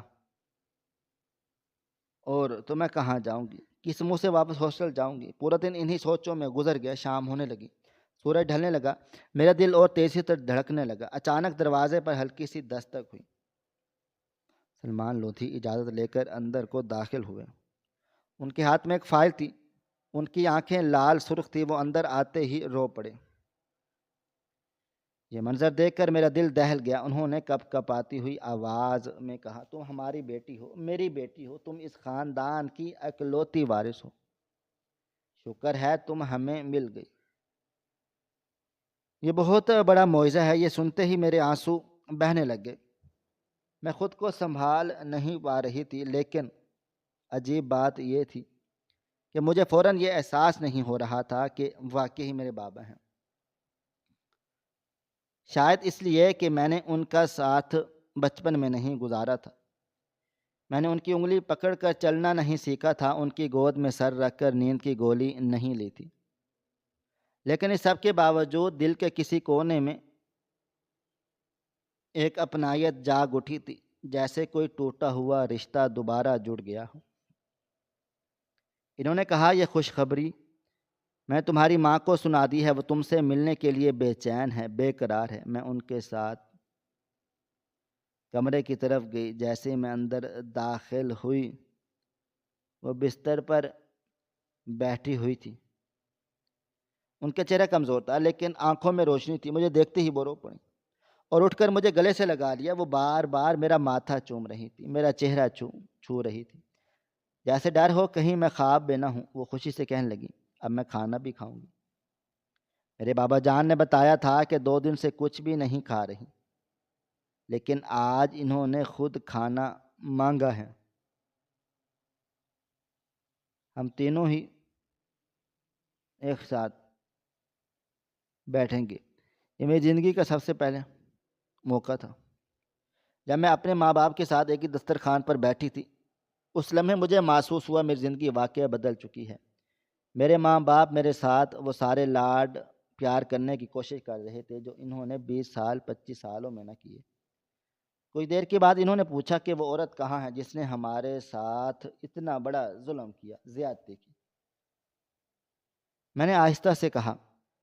اور تو میں کہاں جاؤں گی، کس منہ سے واپس ہاسٹل جاؤں گی؟ پورا دن انہی سوچوں میں گزر گیا۔ شام ہونے لگی، سورج ڈھلنے لگا، میرا دل اور تیزی سے دھڑکنے لگا۔ اچانک دروازے پر ہلکی سی دستک ہوئی۔ سلمان لودھی اجازت لے کر اندر کو داخل ہوئے۔ ان کے ہاتھ میں ایک فائل تھی، ان کی آنکھیں لال سرخ تھی، وہ اندر آتے ہی رو پڑے۔ یہ منظر دیکھ کر میرا دل دہل گیا۔ انہوں نے کپ کپاتی ہوئی آواز میں کہا، تم ہماری بیٹی ہو، میری بیٹی ہو، تم اس خاندان کی اکلوتی وارث ہو، شکر ہے تم ہمیں مل گئی۔ یہ بہت بڑا معجزہ ہے۔ یہ سنتے ہی میرے آنسو بہنے لگ گئے۔ میں خود کو سنبھال نہیں پا رہی تھی، لیکن عجیب بات یہ تھی کہ مجھے فوراً یہ احساس نہیں ہو رہا تھا کہ واقعی میرے بابا ہیں۔ شاید اس لیے کہ میں نے ان کا ساتھ بچپن میں نہیں گزارا تھا، میں نے ان کی انگلی پکڑ کر چلنا نہیں سیکھا تھا، ان کی گود میں سر رکھ کر نیند کی گولی نہیں لی تھی۔ لیکن اس سب کے باوجود دل کے کسی کونے میں ایک اپنائیت جاگ اٹھی تھی، جیسے کوئی ٹوٹا ہوا رشتہ دوبارہ جڑ گیا ہو۔ انہوں نے کہا، یہ خوشخبری میں تمہاری ماں کو سنا دی ہے، وہ تم سے ملنے کے لیے بے چین ہے، بے قرار ہے۔ میں ان کے ساتھ کمرے کی طرف گئی۔ جیسے میں اندر داخل ہوئی وہ بستر پر بیٹھی ہوئی تھی۔ ان کا چہرہ کمزور تھا لیکن آنکھوں میں روشنی تھی۔ مجھے دیکھتے ہی وہ رو پڑی اور اٹھ کر مجھے گلے سے لگا لیا۔ وہ بار بار میرا ماتھا چوم رہی تھی، میرا چہرہ چھو رہی تھی، جیسے ڈر ہو کہیں میں خواب میں نہ ہوں۔ وہ خوشی سے کہنے لگی، اب میں کھانا بھی کھاؤں گی۔ میرے بابا جان نے بتایا تھا کہ 2 دن سے کچھ بھی نہیں کھا رہی، لیکن آج انہوں نے خود کھانا مانگا ہے۔ ہم تینوں ہی ایک ساتھ بیٹھیں گے۔ یہ میری زندگی کا سب سے پہلے موقع تھا جب میں اپنے ماں باپ کے ساتھ ایک ہی دسترخوان پر بیٹھی تھی۔ اس لمحے مجھے محسوس ہوا میری زندگی واقعہ بدل چکی ہے۔ میرے ماں باپ میرے ساتھ وہ سارے لاڈ پیار کرنے کی کوشش کر رہے تھے جو انہوں نے 20 سال 25 سالوں میں نہ کیے۔ کچھ دیر کے بعد انہوں نے پوچھا کہ وہ عورت کہاں ہے جس نے ہمارے ساتھ اتنا بڑا ظلم کیا، زیادتی کی۔ میں نے آہستہ سے کہا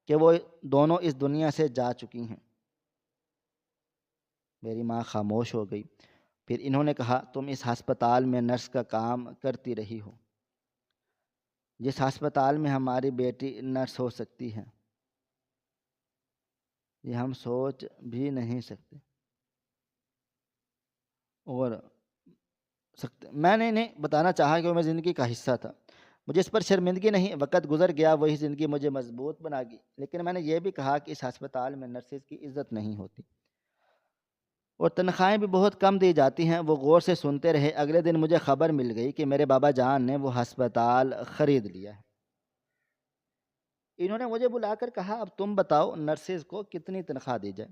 کہ وہ دونوں اس دنیا سے جا چکی ہیں۔ میری ماں خاموش ہو گئی۔ پھر انہوں نے کہا، تم اس ہسپتال میں نرس کا کام کرتی رہی ہو، جس ہسپتال میں ہماری بیٹی نرس ہو سکتی ہے، یہ ہم سوچ بھی نہیں سکتے اور سکتے۔ میں نے انہیں بتانا چاہا کہ وہ میری زندگی کا حصہ تھا، مجھے اس پر شرمندگی نہیں۔ وقت گزر گیا، وہی زندگی مجھے مضبوط بنا گئی، لیکن میں نے یہ بھی کہا کہ اس ہسپتال میں نرسز کی عزت نہیں ہوتی اور تنخواہیں بھی بہت کم دی جاتی ہیں۔ وہ غور سے سنتے رہے۔ اگلے دن مجھے خبر مل گئی کہ میرے بابا جان نے وہ ہسپتال خرید لیا ہے۔ انہوں نے مجھے بلا کر کہا، اب تم بتاؤ نرسز کو کتنی تنخواہ دی جائے؟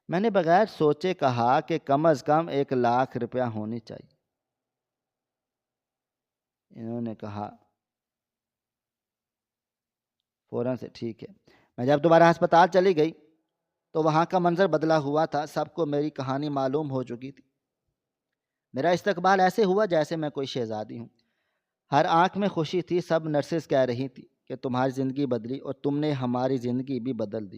میں نے بغیر سوچے کہا کہ کم از کم 1 لاکھ روپیہ ہونی چاہیے۔ انہوں نے کہا فوراً سے، ٹھیک ہے۔ میں جب دوبارہ ہسپتال چلی گئی تو وہاں کا منظر بدلا ہوا تھا۔ سب کو میری کہانی معلوم ہو چکی تھی۔ میرا استقبال ایسے ہوا جیسے میں کوئی شہزادی ہوں۔ ہر آنکھ میں خوشی تھی۔ سب نرسز کہہ رہی تھی کہ تمہاری زندگی بدلی اور تم نے ہماری زندگی بھی بدل دی۔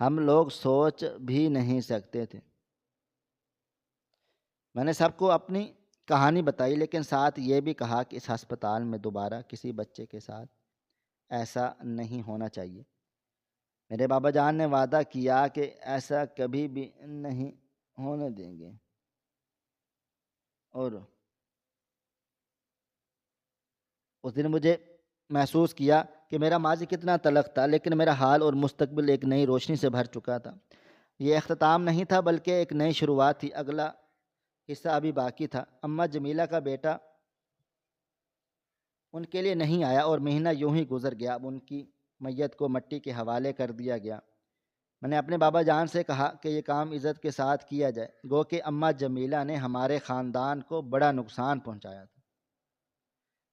ہم لوگ سوچ بھی نہیں سکتے تھے۔ میں نے سب کو اپنی کہانی بتائی، لیکن ساتھ یہ بھی کہا کہ اس ہسپتال میں دوبارہ کسی بچے کے ساتھ ایسا نہیں ہونا چاہیے۔ میرے بابا جان نے وعدہ کیا کہ ایسا کبھی بھی نہیں ہونے دیں گے، اور اس دن مجھے محسوس کیا کہ میرا ماضی کتنا تلخ تھا، لیکن میرا حال اور مستقبل ایک نئی روشنی سے بھر چکا تھا۔ یہ اختتام نہیں تھا بلکہ ایک نئی شروعات تھی۔ اگلا حصہ ابھی باقی تھا۔ اماں جمیلہ کا بیٹا ان کے لیے نہیں آیا اور مہینہ یوں ہی گزر گیا۔ اب ان کی میت کو مٹی کے حوالے کر دیا گیا۔ میں نے اپنے بابا جان سے کہا کہ یہ کام عزت کے ساتھ کیا جائے، گو کہ اماں جمیلہ نے ہمارے خاندان کو بڑا نقصان پہنچایا تھا،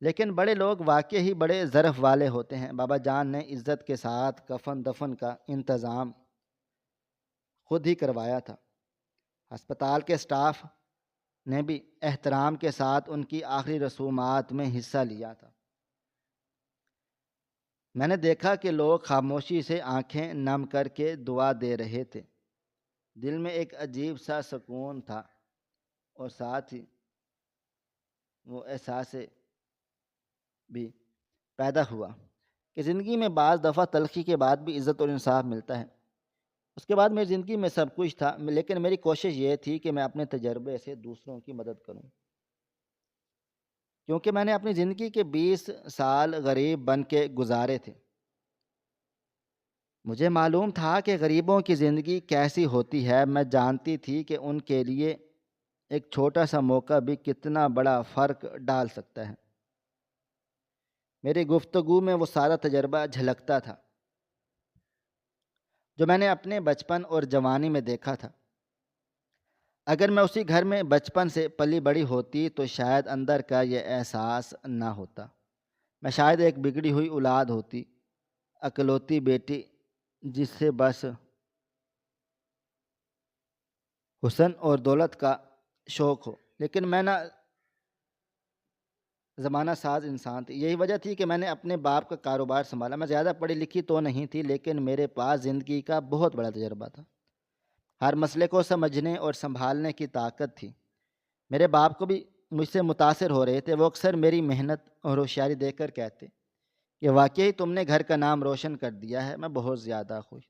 لیکن بڑے لوگ واقعی ہی بڑے ظرف والے ہوتے ہیں۔ بابا جان نے عزت کے ساتھ کفن دفن کا انتظام خود ہی کروایا تھا۔ ہسپتال کے سٹاف نے بھی احترام کے ساتھ ان کی آخری رسومات میں حصہ لیا تھا۔ میں نے دیکھا کہ لوگ خاموشی سے آنکھیں نم کر کے دعا دے رہے تھے۔ دل میں ایک عجیب سا سکون تھا، اور ساتھ ہی وہ احساس بھی پیدا ہوا کہ زندگی میں بعض دفعہ تلخی کے بعد بھی عزت اور انصاف ملتا ہے۔ اس کے بعد میری زندگی میں سب کچھ تھا، لیکن میری کوشش یہ تھی کہ میں اپنے تجربے سے دوسروں کی مدد کروں، کیونکہ میں نے اپنی زندگی کے 20 سال غریب بن کے گزارے تھے۔ مجھے معلوم تھا کہ غریبوں کی زندگی کیسی ہوتی ہے۔ میں جانتی تھی کہ ان کے لیے ایک چھوٹا سا موقع بھی کتنا بڑا فرق ڈال سکتا ہے۔ میری گفتگو میں وہ سارا تجربہ جھلکتا تھا جو میں نے اپنے بچپن اور جوانی میں دیکھا تھا۔ اگر میں اسی گھر میں بچپن سے پلی بڑی ہوتی تو شاید اندر کا یہ احساس نہ ہوتا۔ میں شاید ایک بگڑی ہوئی اولاد ہوتی، اکلوتی بیٹی جس سے بس حسن اور دولت کا شوق ہو، لیکن میں نہ زمانہ ساز انسان تھی۔ یہی وجہ تھی کہ میں نے اپنے باپ کا کاروبار سنبھالا۔ میں زیادہ پڑھی لکھی تو نہیں تھی، لیکن میرے پاس زندگی کا بہت بڑا تجربہ تھا۔ ہر مسئلے کو سمجھنے اور سنبھالنے کی طاقت تھی۔ میرے باپ کو بھی مجھ سے متاثر ہو رہے تھے۔ وہ اکثر میری محنت اور ہوشیاری دیکھ کر کہتے کہ واقعی تم نے گھر کا نام روشن کر دیا ہے۔ میں بہت زیادہ خوش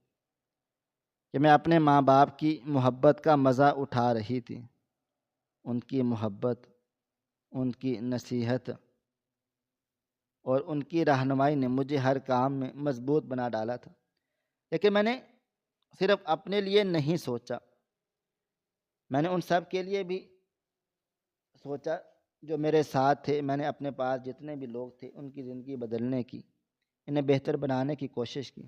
کہ میں اپنے ماں باپ کی محبت کا مزہ اٹھا رہی تھی۔ ان کی محبت، ان کی نصیحت اور ان کی رہنمائی نے مجھے ہر کام میں مضبوط بنا ڈالا تھا۔ لیکن میں نے صرف اپنے لیے نہیں سوچا، میں نے ان سب کے لیے بھی سوچا جو میرے ساتھ تھے۔ میں نے اپنے پاس جتنے بھی لوگ تھے ان کی زندگی بدلنے کی، انہیں بہتر بنانے کی کوشش کی،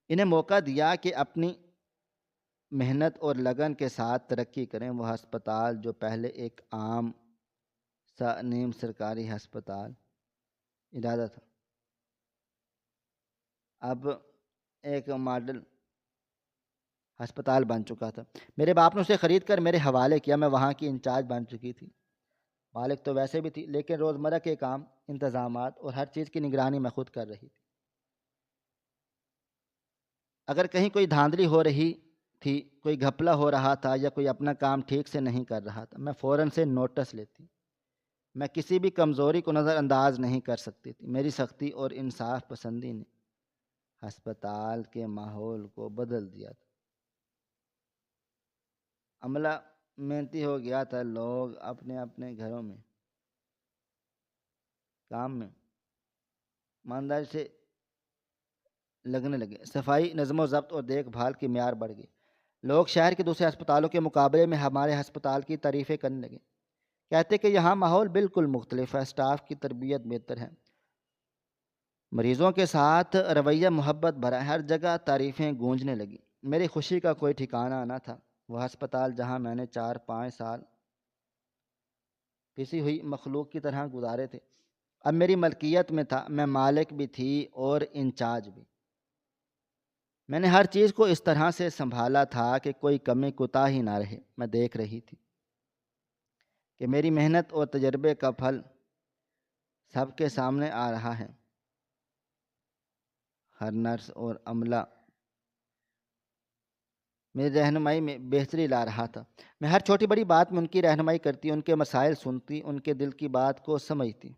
انہیں موقع دیا کہ اپنی محنت اور لگن کے ساتھ ترقی کریں۔ وہ ہسپتال جو پہلے ایک عام سا نیم سرکاری ہسپتال ادارہ تھا، اب ایک ماڈل ہسپتال بن چکا تھا۔ میرے باپ نے اسے خرید کر میرے حوالے کیا۔ میں وہاں کی انچارج بن چکی تھی۔ مالک تو ویسے بھی تھی، لیکن روزمرہ کے کام، انتظامات اور ہر چیز کی نگرانی میں خود کر رہی تھی۔ اگر کہیں کوئی دھاندلی ہو رہی تھی، کوئی گھپلا ہو رہا تھا یا کوئی اپنا کام ٹھیک سے نہیں کر رہا تھا، میں فوراً سے نوٹس لیتی۔ میں کسی بھی کمزوری کو نظر انداز نہیں کر سکتی تھی۔ میری سختی اور انصاف پسندی نے ہسپتال کے ماحول کو بدل دیا تھا۔ عملہ محنتی ہو گیا تھا۔ لوگ اپنے اپنے گھروں میں کام میں ایمانداری سے لگنے لگے۔ صفائی، نظم و ضبط اور دیکھ بھال کی معیار بڑھ گئی۔ لوگ شہر کے دوسرے ہسپتالوں کے مقابلے میں ہمارے ہسپتال کی تعریفیں کرنے لگے، کہتے کہ یہاں ماحول بالکل مختلف ہے، اسٹاف کی تربیت بہتر ہے، مریضوں کے ساتھ رویہ محبت بھرا ہے۔ ہر جگہ تعریفیں گونجنے لگی۔ میری خوشی کا کوئی ٹھکانہ نہ تھا۔ وہ ہسپتال جہاں میں نے 4-5 سال پسی ہوئی مخلوق کی طرح گزارے تھے، اب میری ملکیت میں تھا۔ میں مالک بھی تھی اور انچارج بھی۔ میں نے ہر چیز کو اس طرح سے سنبھالا تھا کہ کوئی کمی کوتاہی نہ رہے۔ میں دیکھ رہی تھی کہ میری محنت اور تجربے کا پھل سب کے سامنے آ رہا ہے۔ ہر نرس اور عملہ میری رہنمائی میں بہتری لا رہا تھا۔ میں ہر چھوٹی بڑی بات میں ان کی رہنمائی کرتی، ان کے مسائل سنتی، ان کے دل کی بات کو سمجھتی۔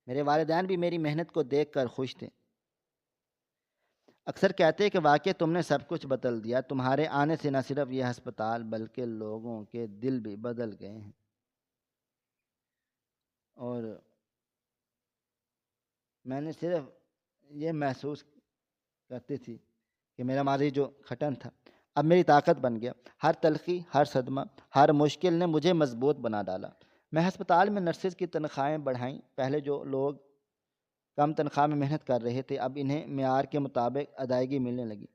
میرے والدین بھی میری محنت کو دیکھ کر خوش تھے۔ اکثر کہتے کہ واقعی تم نے سب کچھ بدل دیا، تمہارے آنے سے نہ صرف یہ ہسپتال بلکہ لوگوں کے دل بھی بدل گئے ہیں۔ اور میں نے صرف یہ محسوس کرتی تھی کہ میرا ماضی جو کھٹن تھا اب میری طاقت بن گیا۔ ہر تلخی، ہر صدمہ، ہر مشکل نے مجھے مضبوط بنا ڈالا۔ میں ہسپتال میں نرسز کی تنخواہیں بڑھائیں۔ پہلے جو لوگ کم تنخواہ میں محنت کر رہے تھے اب انہیں معیار کے مطابق ادائیگی ملنے لگی۔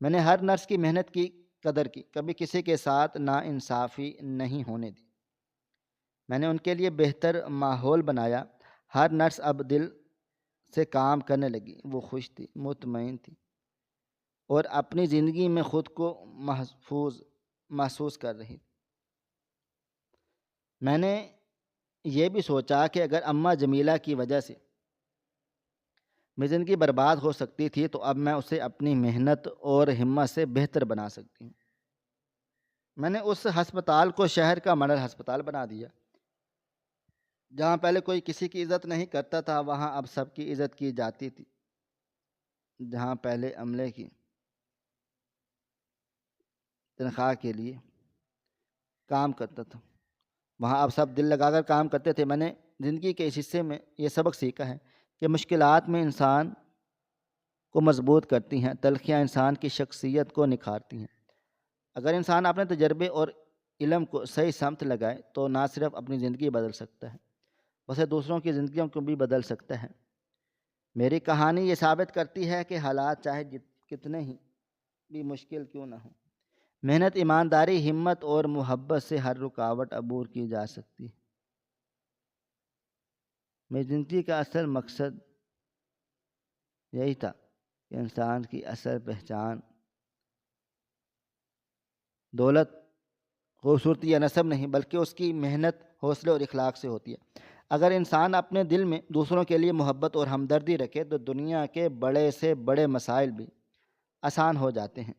میں نے ہر نرس کی محنت کی قدر کی، کبھی کسی کے ساتھ ناانصافی نہیں ہونے دی۔ میں نے ان کے لیے بہتر ماحول بنایا۔ ہر نرس اب دل سے کام کرنے لگی، وہ خوش تھی، مطمئن تھی اور اپنی زندگی میں خود کو محفوظ محسوس کر رہی تھی۔ میں نے یہ بھی سوچا کہ اگر اماں جمیلہ کی وجہ سے میری زندگی برباد ہو سکتی تھی تو اب میں اسے اپنی محنت اور ہمت سے بہتر بنا سکتی ہوں۔ میں نے اس ہسپتال کو شہر کا ماڈل ہسپتال بنا دیا۔ جہاں پہلے کوئی کسی کی عزت نہیں کرتا تھا وہاں اب سب کی عزت کی جاتی تھی۔ جہاں پہلے عملے کی تنخواہ کے لیے کام کرتا تھا وہاں اب سب دل لگا کر کام کرتے تھے۔ میں نے زندگی کے اس حصے میں یہ سبق سیکھا ہے کہ مشکلات میں انسان کو مضبوط کرتی ہیں، تلخیاں انسان کی شخصیت کو نکھارتی ہیں۔ اگر انسان اپنے تجربے اور علم کو صحیح سمت لگائے تو نہ صرف اپنی زندگی بدل سکتا ہے بلکہ دوسروں کی زندگیوں کو بھی بدل سکتا ہے۔ میری کہانی یہ ثابت کرتی ہے کہ حالات چاہے کتنے ہی بھی مشکل کیوں نہ ہوں، محنت، ایمانداری، ہمت اور محبت سے ہر رکاوٹ عبور کی جا سکتی ہے۔ میری زندگی کا اصل مقصد یہی تھا کہ انسان کی اصل پہچان دولت، خوبصورتی یا نسب نہیں بلکہ اس کی محنت، حوصلے اور اخلاق سے ہوتی ہے۔ اگر انسان اپنے دل میں دوسروں کے لیے محبت اور ہمدردی رکھے تو دنیا کے بڑے سے بڑے مسائل بھی آسان ہو جاتے ہیں۔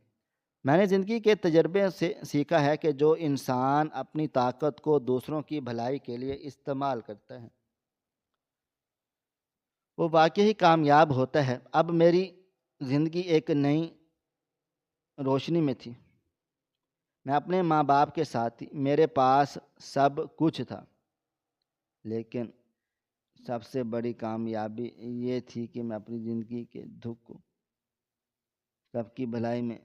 میں نے زندگی کے تجربے سے سیکھا ہے کہ جو انسان اپنی طاقت کو دوسروں کی بھلائی کے لیے استعمال کرتا ہے وہ واقعی کامیاب ہوتا ہے۔ اب میری زندگی ایک نئی روشنی میں تھی۔ میں اپنے ماں باپ کے ساتھ تھی، میرے پاس سب کچھ تھا، لیکن سب سے بڑی کامیابی یہ تھی کہ میں اپنی زندگی کے دکھ کو سب کی بھلائی میں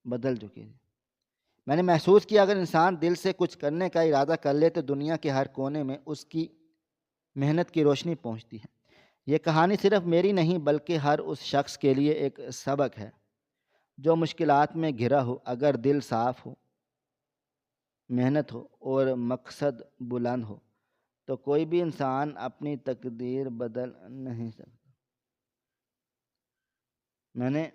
بدل چکی تھی۔ میں نے محسوس کیا اگر انسان دل سے کچھ کرنے کا ارادہ کر لے تو دنیا کے ہر کونے میں اس کی محنت کی روشنی پہنچتی ہے۔ یہ کہانی صرف میری نہیں بلکہ ہر اس شخص کے لیے ایک سبق ہے جو مشکلات میں گھرا ہو۔ اگر دل صاف ہو، محنت ہو اور مقصد بلند ہو تو کوئی بھی انسان اپنی تقدیر بدل نہیں سکتا۔ میں نے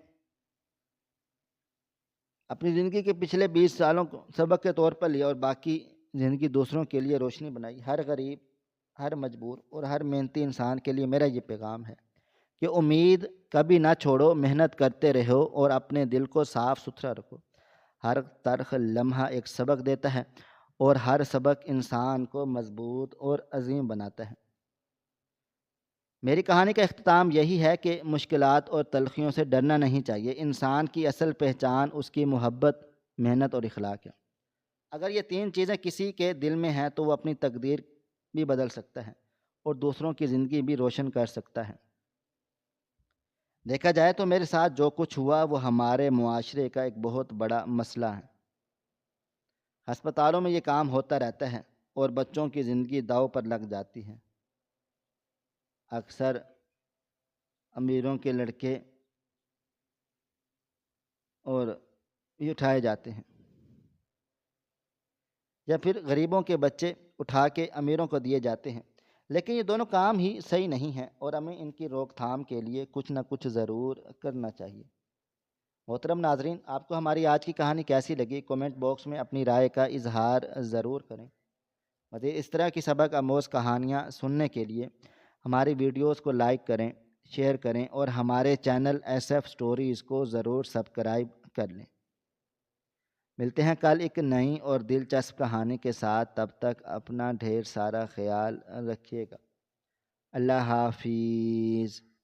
اپنی زندگی کے پچھلے 20 سالوں کو سبق کے طور پر لیا اور باقی زندگی دوسروں کے لیے روشنی بنائی۔ ہر غریب، ہر مجبور اور ہر محنتی انسان کے لیے میرا یہ پیغام ہے کہ امید کبھی نہ چھوڑو، محنت کرتے رہو اور اپنے دل کو صاف ستھرا رکھو۔ ہر تلخ لمحہ ایک سبق دیتا ہے اور ہر سبق انسان کو مضبوط اور عظیم بناتا ہے۔ میری کہانی کا اختتام یہی ہے کہ مشکلات اور تلخیوں سے ڈرنا نہیں چاہیے۔ انسان کی اصل پہچان اس کی محبت، محنت اور اخلاق ہے۔ اگر یہ تین چیزیں کسی کے دل میں ہیں تو وہ اپنی تقدیر بھی بدل سکتا ہے اور دوسروں کی زندگی بھی روشن کر سکتا ہے۔ دیکھا جائے تو میرے ساتھ جو کچھ ہوا وہ ہمارے معاشرے کا ایک بہت بڑا مسئلہ ہے۔ ہسپتالوں میں یہ کام ہوتا رہتا ہے اور بچوں کی زندگی داؤ پر لگ جاتی ہے۔ اکثر امیروں کے لڑکے اور یہ اٹھائے جاتے ہیں یا پھر غریبوں کے بچے اٹھا کے امیروں کو دیے جاتے ہیں، لیکن یہ دونوں کام ہی صحیح نہیں ہیں اور ہمیں ان کی روک تھام کے لیے کچھ نہ کچھ ضرور کرنا چاہیے۔ محترم ناظرین، آپ کو ہماری آج کی کہانی کیسی لگی؟ کومنٹ باکس میں اپنی رائے کا اظہار ضرور کریں۔ مزید اس طرح کی سبق آموز کہانیاں سننے کے لیے ہماری ویڈیوز کو لائک کریں، شیئر کریں اور ہمارے چینل ایس ایف سٹوریز کو ضرور سبسکرائب کر لیں۔ ملتے ہیں کل ایک نئی اور دلچسپ کہانی کے ساتھ، تب تک اپنا ڈھیر سارا خیال رکھیے گا۔ اللہ حافظ۔